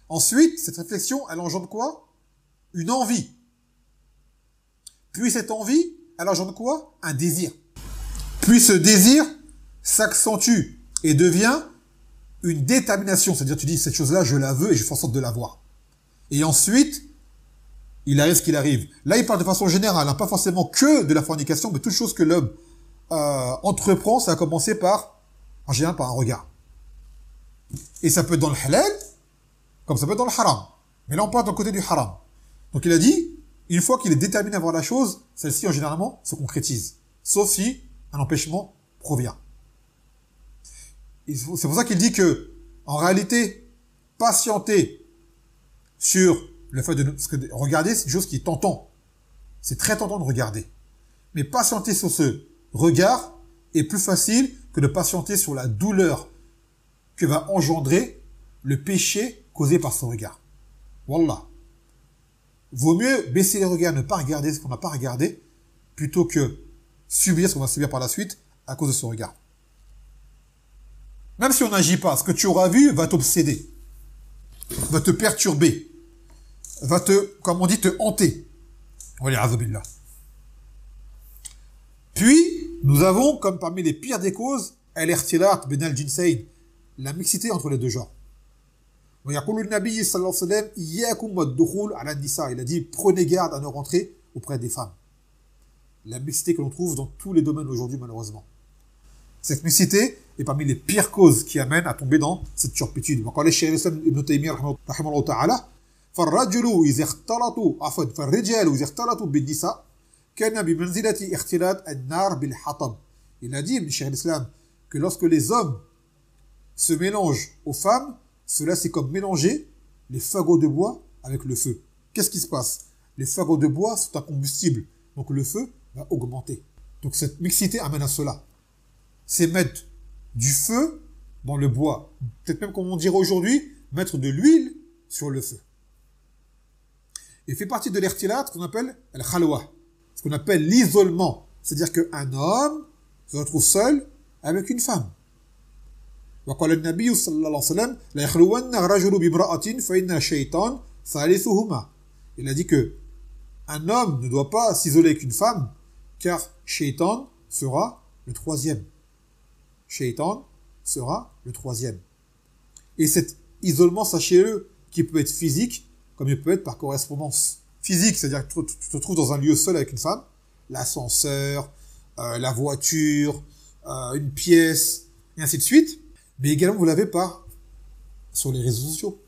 Ensuite, cette réflexion, elle engendre quoi? Une envie. Puis cette envie, elle engendre quoi? Un désir. Puis ce désir s'accentue et devient une détermination. C'est-à-dire tu dis, cette chose-là, je la veux et je fais en sorte de la voir. Et ensuite, il arrive ce qu'il arrive. Là, il parle de façon générale, pas forcément que de la fornication, mais toute chose que l'homme entreprend, ça a commencé en général, par un regard. Et ça peut être dans le halal, comme ça peut être dans le haram. Mais là, on parle d'un côté du haram. Donc il a dit, une fois qu'il est déterminé à voir la chose, celle-ci, en généralement, se concrétise. Sauf si un empêchement provient. C'est pour ça qu'il dit que, en réalité, patienter sur le fait de... Parce que regarder, c'est une chose qui est tentant. C'est très tentant de regarder. Mais patienter sur ce regard est plus facile que de patienter sur la douleur que va engendrer le péché causé par ce regard. Wallah. Vaut mieux baisser les regards, ne pas regarder ce qu'on n'a pas regardé, plutôt que subir ce qu'on va subir par la suite à cause de ce regard. Même si on n'agit pas, ce que tu auras vu va t'obséder, va te perturber, va te, comme on dit, te hanter. Puis, nous avons, comme parmi les pires des causes, al-ikhtilat bin al-jinsayn, la mixité entre les deux genres. Il a dit, prenez garde à ne rentrer auprès des femmes. La mixité que l'on trouve dans tous les domaines aujourd'hui, malheureusement. Cette mixité est parmi les pires causes qui amènent à tomber dans cette turpitude. وقال الشيخ الإسلام ابن تيمية رحمه الله تعالى فالرجل إذا اختلطوا فالرجال إذا اختلطوا بالنساء كان بمنزلة اختلاط النار بالحطب. Il a dit, le Cheikh l'Islam, que lorsque les hommes se mélangent aux femmes, cela c'est comme mélanger les fagots de bois avec le feu. Qu'est-ce qui se passe? Les fagots de bois sont un combustible, donc le feu va augmenter. Donc cette mixité amène à cela. C'est mettre du feu dans le bois. Peut-être même, comme on dirait aujourd'hui, mettre de l'huile sur le feu. Et fait partie de l'irtilat qu'on appelle al-khalwa, ce qu'on appelle l'isolement. C'est-à-dire qu'un homme se retrouve seul avec une femme. وقال النبي صلى الله عليه وسلم لا يخلون الرجل بامرأة فإن الشيطان ثالثهما. Il a dit que un homme ne doit pas s'isoler avec une femme, car Shaitan sera le troisième. Shaitan sera le troisième. Et cet isolement, sachez-le, qui peut être physique, comme il peut être par correspondance. Physique, c'est-à-dire que tu te trouves dans un lieu seul avec une femme, l'ascenseur, la voiture, une pièce, et ainsi de suite. Mais également, vous l'avez par sur les réseaux sociaux.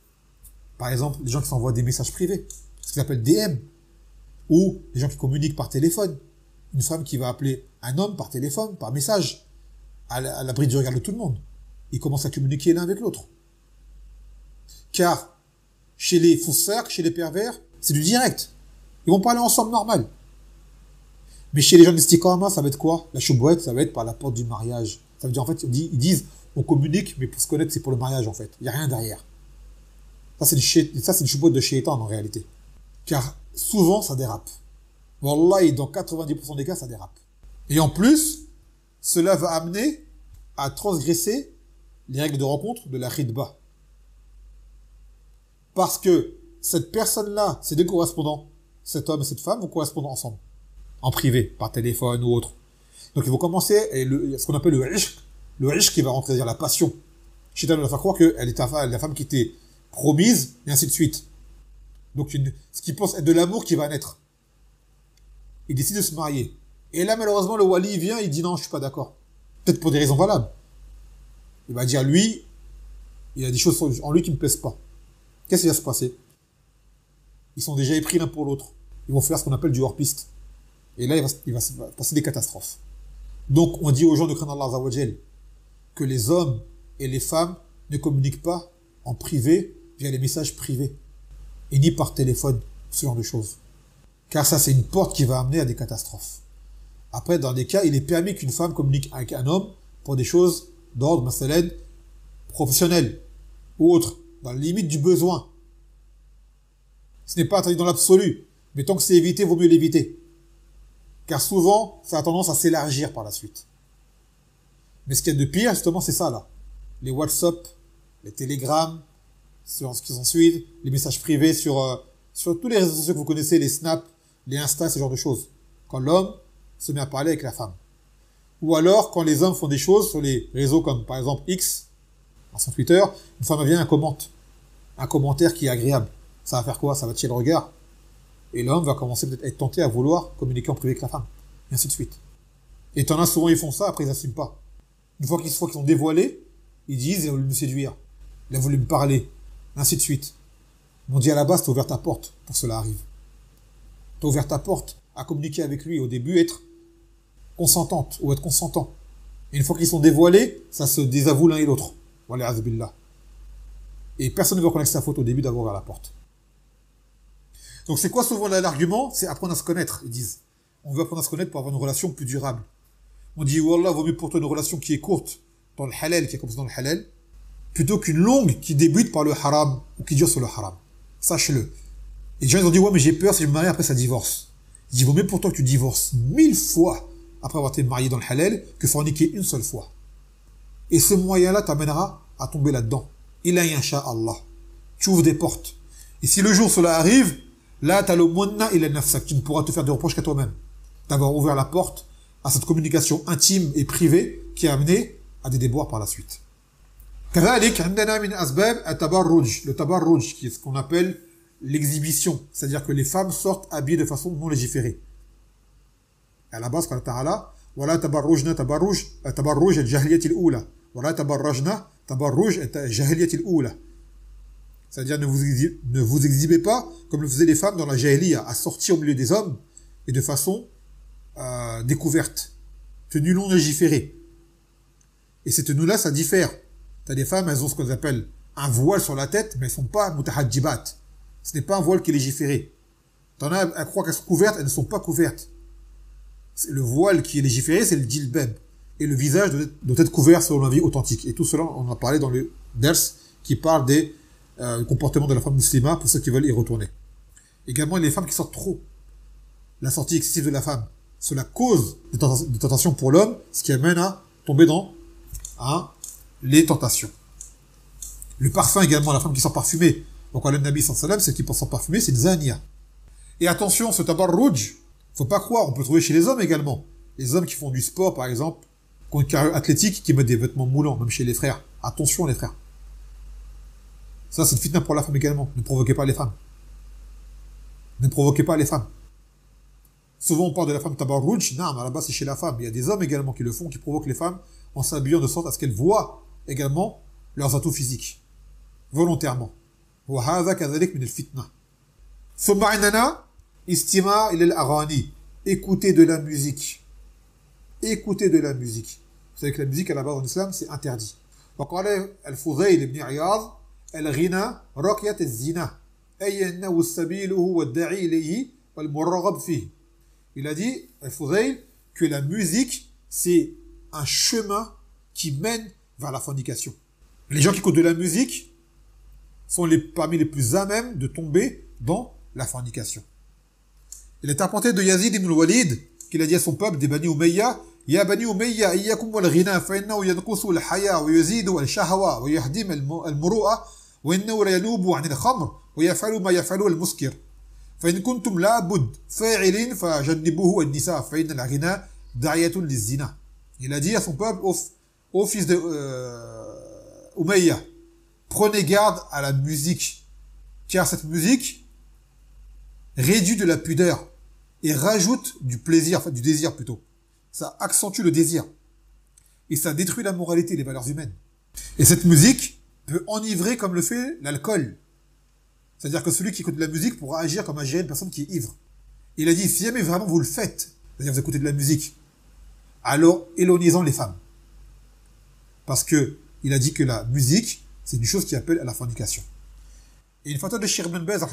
Par exemple, les gens qui s'envoient des messages privés, ce qu'ils appellent DM, ou les gens qui communiquent par téléphone. Une femme qui va appeler un homme par téléphone, par message, à l'abri du regard de tout le monde. Ils commencent à communiquer l'un avec l'autre. Car chez les faussaires, chez les pervers, c'est du direct. Ils vont parler ensemble normal. Mais chez les gens d'istiqama, ça va être quoi? La choubouette, ça va être par la porte du mariage. Ça veut dire, en fait, ils disent, on communique, mais pour se connaître, c'est pour le mariage, en fait. Il n'y a rien derrière. Ça, c'est une choubouette de shaitan, en réalité. Car souvent, ça dérape. Wallahi, dans 90% des cas, ça dérape. Et en plus, cela va amener à transgresser les règles de rencontre de la khidba. Parce que cette personne-là, ces deux correspondants, cet homme et cette femme, vont correspondre ensemble. En privé, par téléphone ou autre. Donc ils vont commencer, ce qu'on appelle le ishq qui va rentrer, c'est-à-dire la passion. Shaitan va faire croire qu'elle est la femme qui était promise, et ainsi de suite. Donc ce qui pense être de l'amour qui va naître. Il décide de se marier. Et là, malheureusement, le wali vient, il dit non, je suis pas d'accord. Peut-être pour des raisons valables. Il va dire, lui, il y a des choses en lui qui me plaisent pas. Qu'est-ce qui va se passer? Ils sont déjà épris l'un pour l'autre. Ils vont faire ce qu'on appelle du hors-piste. Et là, il va se passer des catastrophes. Donc, on dit aux gens de craindre Allah Azza wa Jal que les hommes et les femmes ne communiquent pas en privé via les messages privés. Et ni par téléphone, ce genre de choses. Car ça, c'est une porte qui va amener à des catastrophes. Après, dans des cas, il est permis qu'une femme communique avec un homme pour des choses d'ordre, masalan, professionnel ou autre, dans la limite du besoin. Ce n'est pas interdit dans l'absolu, mais tant que c'est évité, vaut mieux l'éviter. Car souvent, ça a tendance à s'élargir par la suite. Mais ce qu'il y a de pire, justement, c'est ça, là. Les WhatsApp, les Telegram, sur ce qui s'ensuit, les messages privés sur tous les réseaux sociaux que vous connaissez, les Snap, les Insta, ce genre de choses. Quand l'homme se met à parler avec la femme. Ou alors, quand les hommes font des choses sur les réseaux comme, par exemple, X, dans son Twitter, une femme vient et commente. Un commentaire qui est agréable. Ça va faire quoi? Ça va tirer le regard. Et l'homme va commencer peut-être à être tenté à vouloir communiquer en privé avec la femme. Et ainsi de suite. Et t'en as souvent, ils font ça, après ils n'assument pas. Une fois qu'ils sont dévoilés, ils disent, il a voulu me séduire. Il a voulu me parler. Ainsi de suite. On dit à la base, t'as ouvert ta porte pour que cela arrive. T'as ouvert ta porte à communiquer avec lui. Au début, être consentante ou être consentant. Et une fois qu'ils sont dévoilés, ça se désavoue l'un et l'autre. Wallah azbillah. Et personne ne veut reconnaître sa faute au début d'avoir ouvert la porte. Donc c'est quoi souvent l'argument? C'est apprendre à se connaître, ils disent. On veut apprendre à se connaître pour avoir une relation plus durable. On dit, Wallah, vaut mieux pour toi une relation qui est courte dans le halal, qui est comme ça dans le halal, plutôt qu'une longue qui débute par le haram, ou qui dure sur le haram. Sache-le. Et les gens, ils ont dit, ouais, mais j'ai peur si je me marie après ça divorce. Il dit, vaut mieux pour toi que tu divorces 1000 fois après avoir été marié dans le halal, que forniquer une seule fois. Et ce moyen-là t'amènera à tomber là-dedans. Il a Allah. Tu ouvres des portes. Et si le jour cela arrive, là, t'as le munna ila nafsak. Tu ne pourras te faire de reproches qu'à toi-même. D'avoir ouvert la porte à cette communication intime et privée qui a amené à des déboires par la suite. كذلك عندنا من أسباب التبرج. Le tabarruj, qui est ce qu'on appelle l'exhibition. C'est-à-dire que les femmes sortent habillées de façon non légiférée. À la base, قال تعالى ولا تبرجنا تبرج الجاهلية الأولى ولا تبرجنا تبرج الجاهلية الأولى. C'est-à-dire ne vous exhibez pas comme le faisaient les femmes dans la jahiliya, à sortir au milieu des hommes et de façon découverte, tenue non légiférée. Et ces tenues-là, ça diffère. T'as des femmes, elles ont ce qu'on appelle un voile sur la tête, mais elles ne sont pas mutahadjibat. Ce n'est pas un voile qui est légiféré. T'en as, elles croient qu'elles sont couvertes, elles ne sont pas couvertes. Le voile qui est légiféré, c'est le djilbab. Et le visage doit être couvert selon la vie authentique. Et tout cela, on en a parlé dans le ders qui parle des comportements de la femme musulmane pour ceux qui veulent y retourner. Également, les femmes qui sortent trop. La sortie excessive de la femme. c'est la cause de tentation pour l'homme, ce qui amène à tomber dans les tentations. Le parfum également, la femme qui sent parfumée. Donc, le Nabi sallallahu alayhi wa sallam, celle qui sent parfumée, c'est une zania. Et attention, ce tabarrouj, faut pas croire, on peut trouver chez les hommes également. Les hommes qui font du sport, par exemple, qui ont une carrière athlétique, qui mettent des vêtements moulants, même chez les frères. Attention, les frères. Ça, c'est une fitna pour la femme également. Ne provoquez pas les femmes. Ne provoquez pas les femmes. Souvent, on parle de la femme tabarrouj. Non, mais à la base, c'est chez la femme. Il y a des hommes également qui le font, qui provoquent les femmes en s'habillant de sorte à ce qu'elles voient également leurs atouts physiques. Volontairement. وهذا كذلك من الفتنة. ثم عندنا استماع إلى الأغاني. Écouter de la musique. Écouter de la musique. Vous savez que la musique à la base en islam, c'est interdit. وقال الفضيل بن عياض الغنى رقية الزنا أي أنه السبيل هو الداعي إليه والمرغب فيه. Il a dit, Al-Fudayl, que la musique, c'est un chemin qui mène vers la fornication. Les gens qui écoutent de la musique sont parmi les plus à même de tomber dans la fornication. Il est apporté de Yazid ibn al-Walid qu'il a dit à son peuple des Bani Umayya, Ya Bani Umayya, iyyakum wal ghina, fa innahu yanqusu al-haya wa yazidu al-shahwa wa yahdim al-muru'a wa innahu la yanubu 'an al-khamr wa yaf'alu ma yaf'alu al-muskir. فإن كنتم لابد فاعلين فجنبوه النساء فإن الغنى داعية للزنا. Il a dit à son peuple, au fils de Umayya, prenez garde à la musique, car cette musique réduit de la pudeur et rajoute du plaisir, enfin du désir plutôt. Ça accentue le désir et ça détruit la moralité, les valeurs humaines. Et cette musique peut enivrer comme le fait l'alcool. C'est-à-dire que celui qui écoute de la musique pourra agir comme agirait une personne qui est ivre. Il a dit, si jamais vraiment vous le faites, c'est-à-dire vous écoutez de la musique, alors éloignez-en les femmes. Parce que il a dit que la musique, c'est une chose qui appelle à la fornication. Et une fatwa de Cheikh Ibn Baz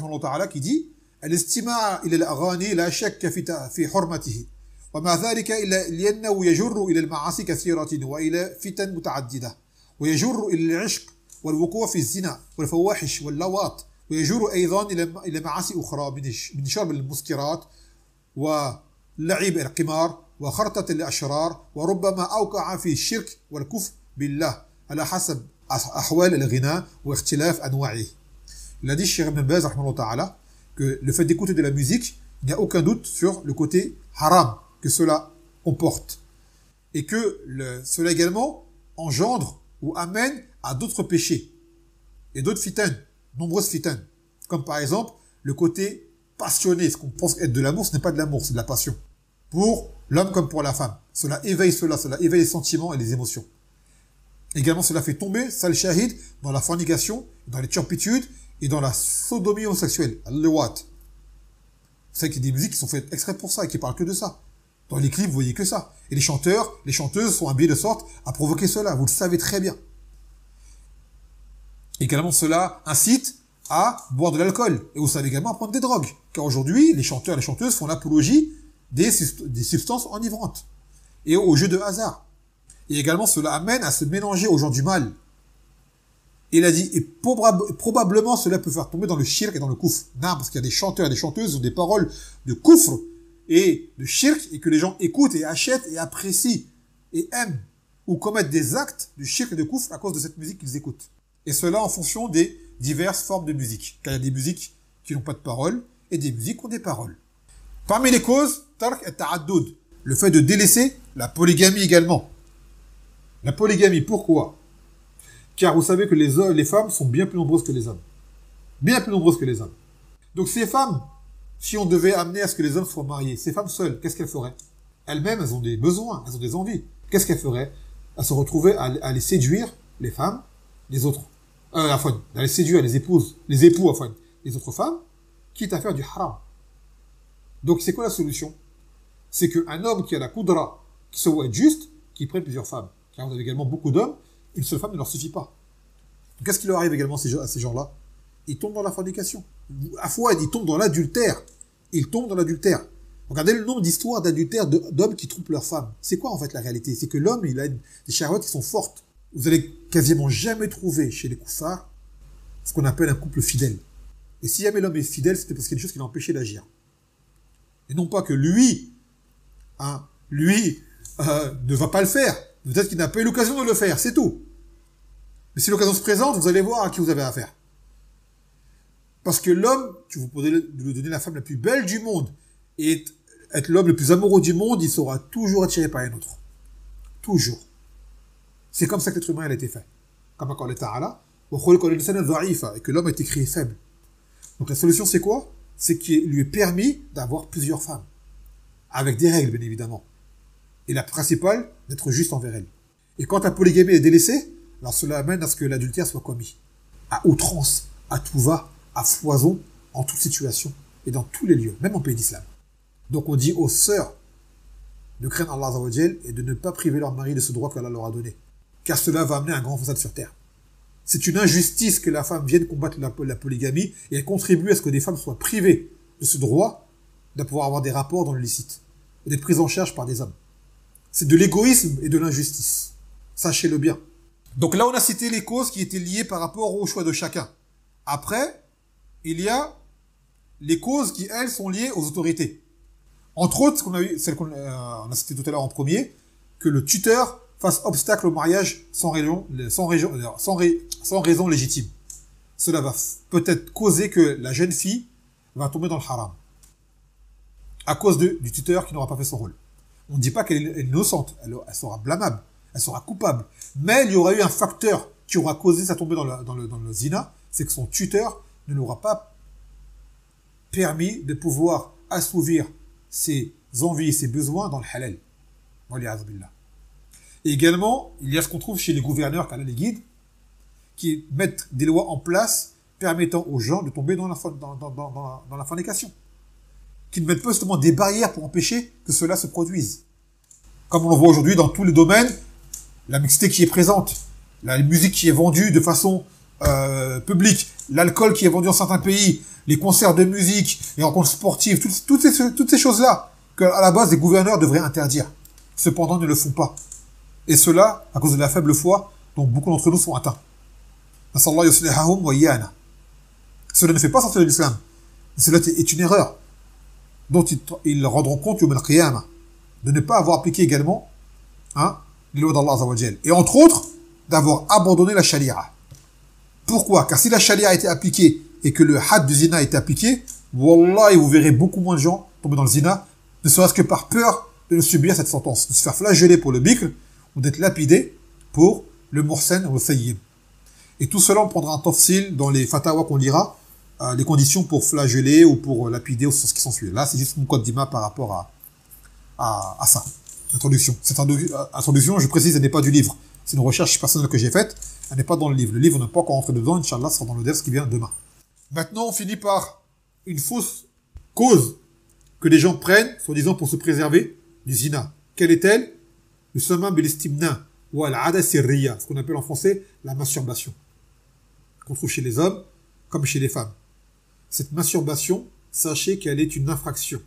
qui dit, الاستماع إلى الأغاني لا شك في حرمته ومع ذلك لأنه يجر إلى المعاصي كثيرة وإلى فتن متعددة ويجر إلى العشق والوقوع في الزنا والفواحش واللواط ويجر أيضا إلى معاصي أخرى من شرب المسكرات ولعب القمار وخرطة الأشرار وربما أوقع في الشرك والكفر بالله على حسب أحوال الغناء واختلاف أنواعه. Il a dit Cheikh Ibn Baz que le fait d'écouter de la musique, il n'y a aucun doute sur le côté haram que cela comporte. Et que cela également engendre ou amène à d'autres péchés et d'autres fitanes, nombreuses fitanes. Comme par exemple le côté passionné, ce qu'on pense être de l'amour, ce n'est pas de l'amour, c'est de la passion. Pour l'homme comme pour la femme. Cela éveille les sentiments et les émotions. Également, cela fait tomber, ça le shahid, dans la fornication, dans les turpitudes et dans la sodomie homosexuelle, al-liwat. Vous savez qu'il y a des musiques qui sont faites exprès pour ça et qui parlent que de ça. Dans les clips, vous voyez que ça. Et les chanteurs, les chanteuses sont habillés de sorte à provoquer cela. Vous le savez très bien. Également, cela incite à boire de l'alcool. Et vous savez également à prendre des drogues. Car aujourd'hui, les chanteurs et les chanteuses font l'apologie des substances enivrantes. Et au jeu de hasard. Et également, cela amène à se mélanger aux gens du mal. Il a dit, et probablement cela peut faire tomber dans le shirk et dans le koufr. Non, parce qu'il y a des chanteurs et des chanteuses qui ont des paroles de koufr et de shirk, et que les gens écoutent et achètent et apprécient et aiment, ou commettent des actes de shirk et de koufr à cause de cette musique qu'ils écoutent. Et cela en fonction des diverses formes de musique. Car il y a des musiques qui n'ont pas de paroles et des musiques qui ont des paroles. Parmi les causes, tark et ta'addoud, le fait de délaisser la polygamie également. La polygamie, pourquoi ? Car vous savez que les femmes sont bien plus nombreuses que les hommes. Bien plus nombreuses que les hommes. Donc ces femmes, si on devait amener à ce que les hommes soient mariés, ces femmes seules, qu'est-ce qu'elles feraient? Elles-mêmes, elles ont des besoins, elles ont des envies. Qu'est-ce qu'elles feraient? À se retrouver à les séduire, les femmes, les autres. À les séduire les époux, les autres femmes, quitte à faire du haram. Donc c'est quoi la solution? C'est qu'un homme qui a la koudra, qui se voit être juste, qui prenne plusieurs femmes. Car vous avez également beaucoup d'hommes, une seule femme ne leur suffit pas. Qu'est-ce qui leur arrive également à ces gens-là? Ils tombent dans la fornication. Afouad, ils tombent dans l'adultère. Ils tombent dans l'adultère. Regardez le nombre d'histoires d'adultère d'hommes qui trompent leurs femmes. C'est quoi en fait la réalité? C'est que l'homme, il a des shahwat qui sont fortes. Vous allez quasiment jamais trouver chez les koufars ce qu'on appelle un couple fidèle. Et si jamais l'homme est fidèle, c'est parce qu'il y a une chose qui l'a empêché d'agir. Et non pas que lui hein, lui, ne va pas le faire. Peut-être qu'il n'a pas eu l'occasion de le faire, c'est tout. Mais si l'occasion se présente, vous allez voir à qui vous avez affaire. Parce que l'homme, tu vous pouvez lui donner la femme la plus belle du monde et être l'homme le plus amoureux du monde, il sera toujours attiré par un autre. Toujours. C'est comme ça que l'être humain a été fait. Comme quand l'État là, et que l'homme a été créé faible. Donc la solution c'est quoi? C'est qu'il lui est permis d'avoir plusieurs femmes. Avec des règles, bien évidemment. Et la principale, d'être juste envers elle. Et quand la polygamie est délaissée, alors cela amène à ce que l'adultère soit commis. À outrance, à tout va, à foison, en toute situation, et dans tous les lieux, même en pays d'islam. Donc on dit aux sœurs de craindre Allah Azzawajal et de ne pas priver leur mari de ce droit qu'Allah leur a donné. Car cela va amener un grand façade sur terre. C'est une injustice que la femme vienne combattre la polygamie et elle contribue à ce que des femmes soient privées de ce droit de pouvoir avoir des rapports dans le licite et d'être prises en charge par des hommes. C'est de l'égoïsme et de l'injustice. Sachez-le bien. Donc là, on a cité les causes qui étaient liées par rapport au choix de chacun. Après, il y a les causes qui, elles, sont liées aux autorités. Entre autres, celle qu'on a citée tout à l'heure en premier, que le tuteur fasse obstacle au mariage sans raison légitime. Cela va peut-être causer que la jeune fille va tomber dans le haram. À cause du tuteur qui n'aura pas fait son rôle. On ne dit pas qu'elle est innocente, elle sera blâmable, elle sera coupable. Mais il y aura eu un facteur qui aura causé sa tombée dans le zina, c'est que son tuteur ne l'aura pas permis de pouvoir assouvir ses envies et ses besoins dans le halal. Et également, il y a ce qu'on trouve chez les gouverneurs, qu'Allah les guide, qui mettent des lois en place permettant aux gens de tomber dans la fornication. Qui ne mettent pas justement des barrières pour empêcher que cela se produise. Comme on le voit aujourd'hui dans tous les domaines, la mixité qui est présente, la musique qui est vendue de façon publique, l'alcool qui est vendu dans certains pays, les concerts de musique, les rencontres sportives, toutes ces choses-là, qu'à la base les gouverneurs devraient interdire. Cependant, ils ne le font pas. Et cela, à cause de la faible foi, dont beaucoup d'entre nous sont atteints. Cela ne fait pas sortir de l'islam. Cela est une erreur dont ils rendront compte au Qiyamah, de ne pas avoir appliqué également les lois d'Allah Azzawajal. Et entre autres, d'avoir abandonné la sharia. Pourquoi? Car si la sharia a été appliquée et que le had du zina a été appliqué, wallah, vous verrez beaucoup moins de gens tomber dans le zina, ne serait-ce que par peur de subir cette sentence, de se faire flageller pour le bikr ou d'être lapidé pour le mursen ou le sayyib. Et tout cela, on prendra un tafsil dans les fatawa qu'on lira, les conditions pour flageller ou pour lapider ou ce qui s'ensuit. Là, c'est juste mon code d'ima par rapport à ça. Introduction. Cette introduction, je précise, elle n'est pas du livre. C'est une recherche personnelle que j'ai faite. Elle n'est pas dans le livre. Le livre, on n'est pas encore rentré dedans. Inch'Allah, ce sera dans le ders qui vient demain. Maintenant, on finit par une fausse cause que les gens prennent, soi-disant pour se préserver du zina. Quelle est-elle? Le summum bil-istimna ou al-ada sirriya, ce qu'on appelle en français la masturbation, qu'on trouve chez les hommes comme chez les femmes. Cette masturbation, sachez qu'elle est une infraction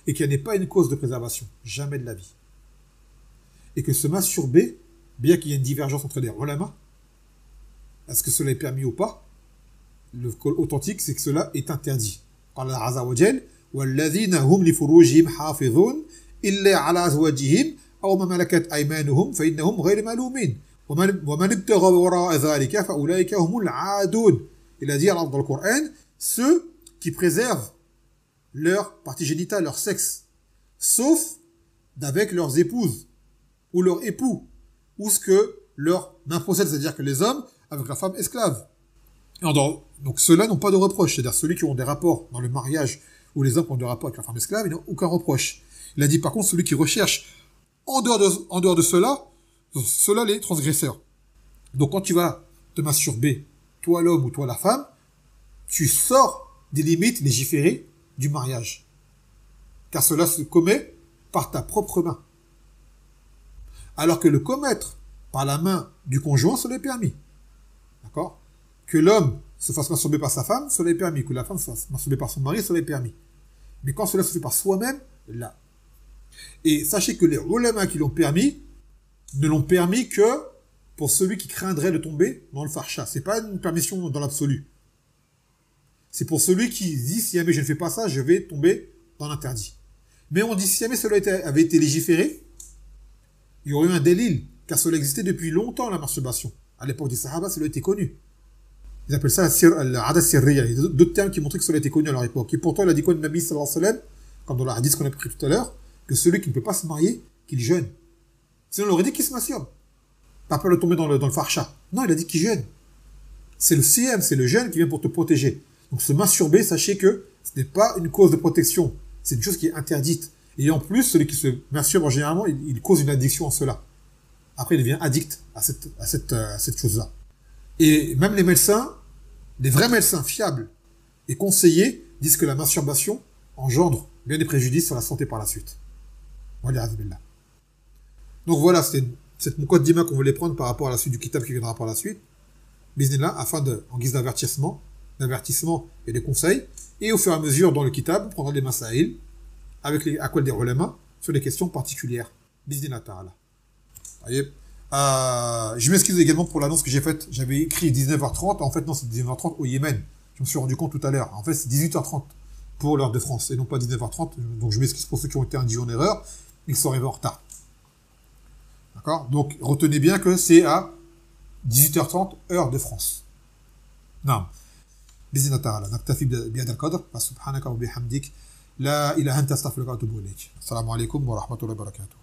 et qu'elle n'est pas une cause de préservation, jamais de la vie. Et que se masturber, bien qu'il y ait une divergence entre les ulama, est-ce que cela est permis ou pas? Le authentique, c'est que cela est interdit. Allah Azza wa Jal, وَالَّذِينَ هُمْ لِفُرُوجِهِمْ حَافِظُونَ إِلَّا عَلَى أَزْوَاجِهِمْ أَوْ مَا مَلَكَتْ أَيْمَانُهُمْ فَإِنَّهُمْ غَيْرُ مَلُومِينَ وَمَنِ ابْتَغَى وَرَاءَ ذَلِكَ فَأُولَئِكَ هُمُ الْعَادُونَ. Il a dit dans le Coran, ceux qui préservent leur partie génitale, leur sexe, sauf d'avec leurs épouses ou leurs époux, ou ce que leur main procède, c'est-à-dire que les hommes avec la femme esclave. Donc ceux-là n'ont pas de reproche, c'est-à-dire ceux qui ont des rapports dans le mariage ou les hommes qui ont des rapports avec la femme esclave, ils n'ont aucun reproche. Il a dit par contre celui qui recherche en dehors de cela les transgresseurs. Donc quand tu vas te masturber, toi l'homme ou toi la femme, tu sors des limites légiférées du mariage. Car cela se commet par ta propre main. Alors que le commettre par la main du conjoint, cela est permis. D'accord? Que l'homme se fasse masturber par sa femme, cela est permis. Que la femme se fasse masturber par son mari, cela est permis. Mais quand cela se fait par soi-même, là. Et sachez que les ulama qui l'ont permis, ne l'ont permis que pour celui qui craindrait de tomber dans le farsha. C'est pas une permission dans l'absolu. C'est pour celui qui dit, si jamais je ne fais pas ça, je vais tomber dans l'interdit. Mais on dit si jamais cela avait été légiféré, il y aurait eu un délil, car cela existait depuis longtemps, la masturbation. À l'époque des Sahaba, cela était connu. Ils appellent ça l'ada sirriya. Il y a d'autres termes qui montraient que cela était connu à leur époque. Et pourtant, il a dit quoi le Nabi sallallahu alayhi wa sallam, comme dans le hadith qu'on a pris tout à l'heure, que celui qui ne peut pas se marier, qu'il jeûne. Sinon, on aurait dit qu'il se masturbe. Pas peur de tomber dans le farsha. Non, il a dit qu'il jeûne. C'est le siyam, c'est le jeûne qui vient pour te protéger. Donc se masturber, sachez que ce n'est pas une cause de protection. C'est une chose qui est interdite. Et en plus, celui qui se masturbe, généralement, il cause une addiction en cela. Après, il devient addict à cette chose-là. Et même les médecins, les vrais médecins fiables et conseillés, disent que la masturbation engendre bien des préjudices sur la santé par la suite. Donc voilà, c'était cette muqaddima qu'on voulait prendre par rapport à la suite du kitab qui viendra par la suite. Bismillah, afin en guise d'avertissement et de conseils. Et au fur et à mesure, dans le kitab, on prendra des masaïl avec les aqwal des ulama sur des questions particulières. Bismillah ta'ala. Je m'excuse également pour l'annonce que j'ai faite. J'avais écrit 19h30. En fait, non, c'est 19h30 au Yémen. Je me suis rendu compte tout à l'heure. En fait, c'est 18h30 pour l'heure de France et non pas 19h30. Donc, je m'excuse pour ceux qui ont été induits en erreur. Ils sont arrivés en retard. D'accord? Donc, retenez bien que c'est à 18h30, heure de France. Non. بإذن الله تعالى نكتفي بهذا القدر فسبحانك وبحمدك لا إله إلا أنت أستغفرك وأتوب إليك السلام عليكم ورحمة الله وبركاته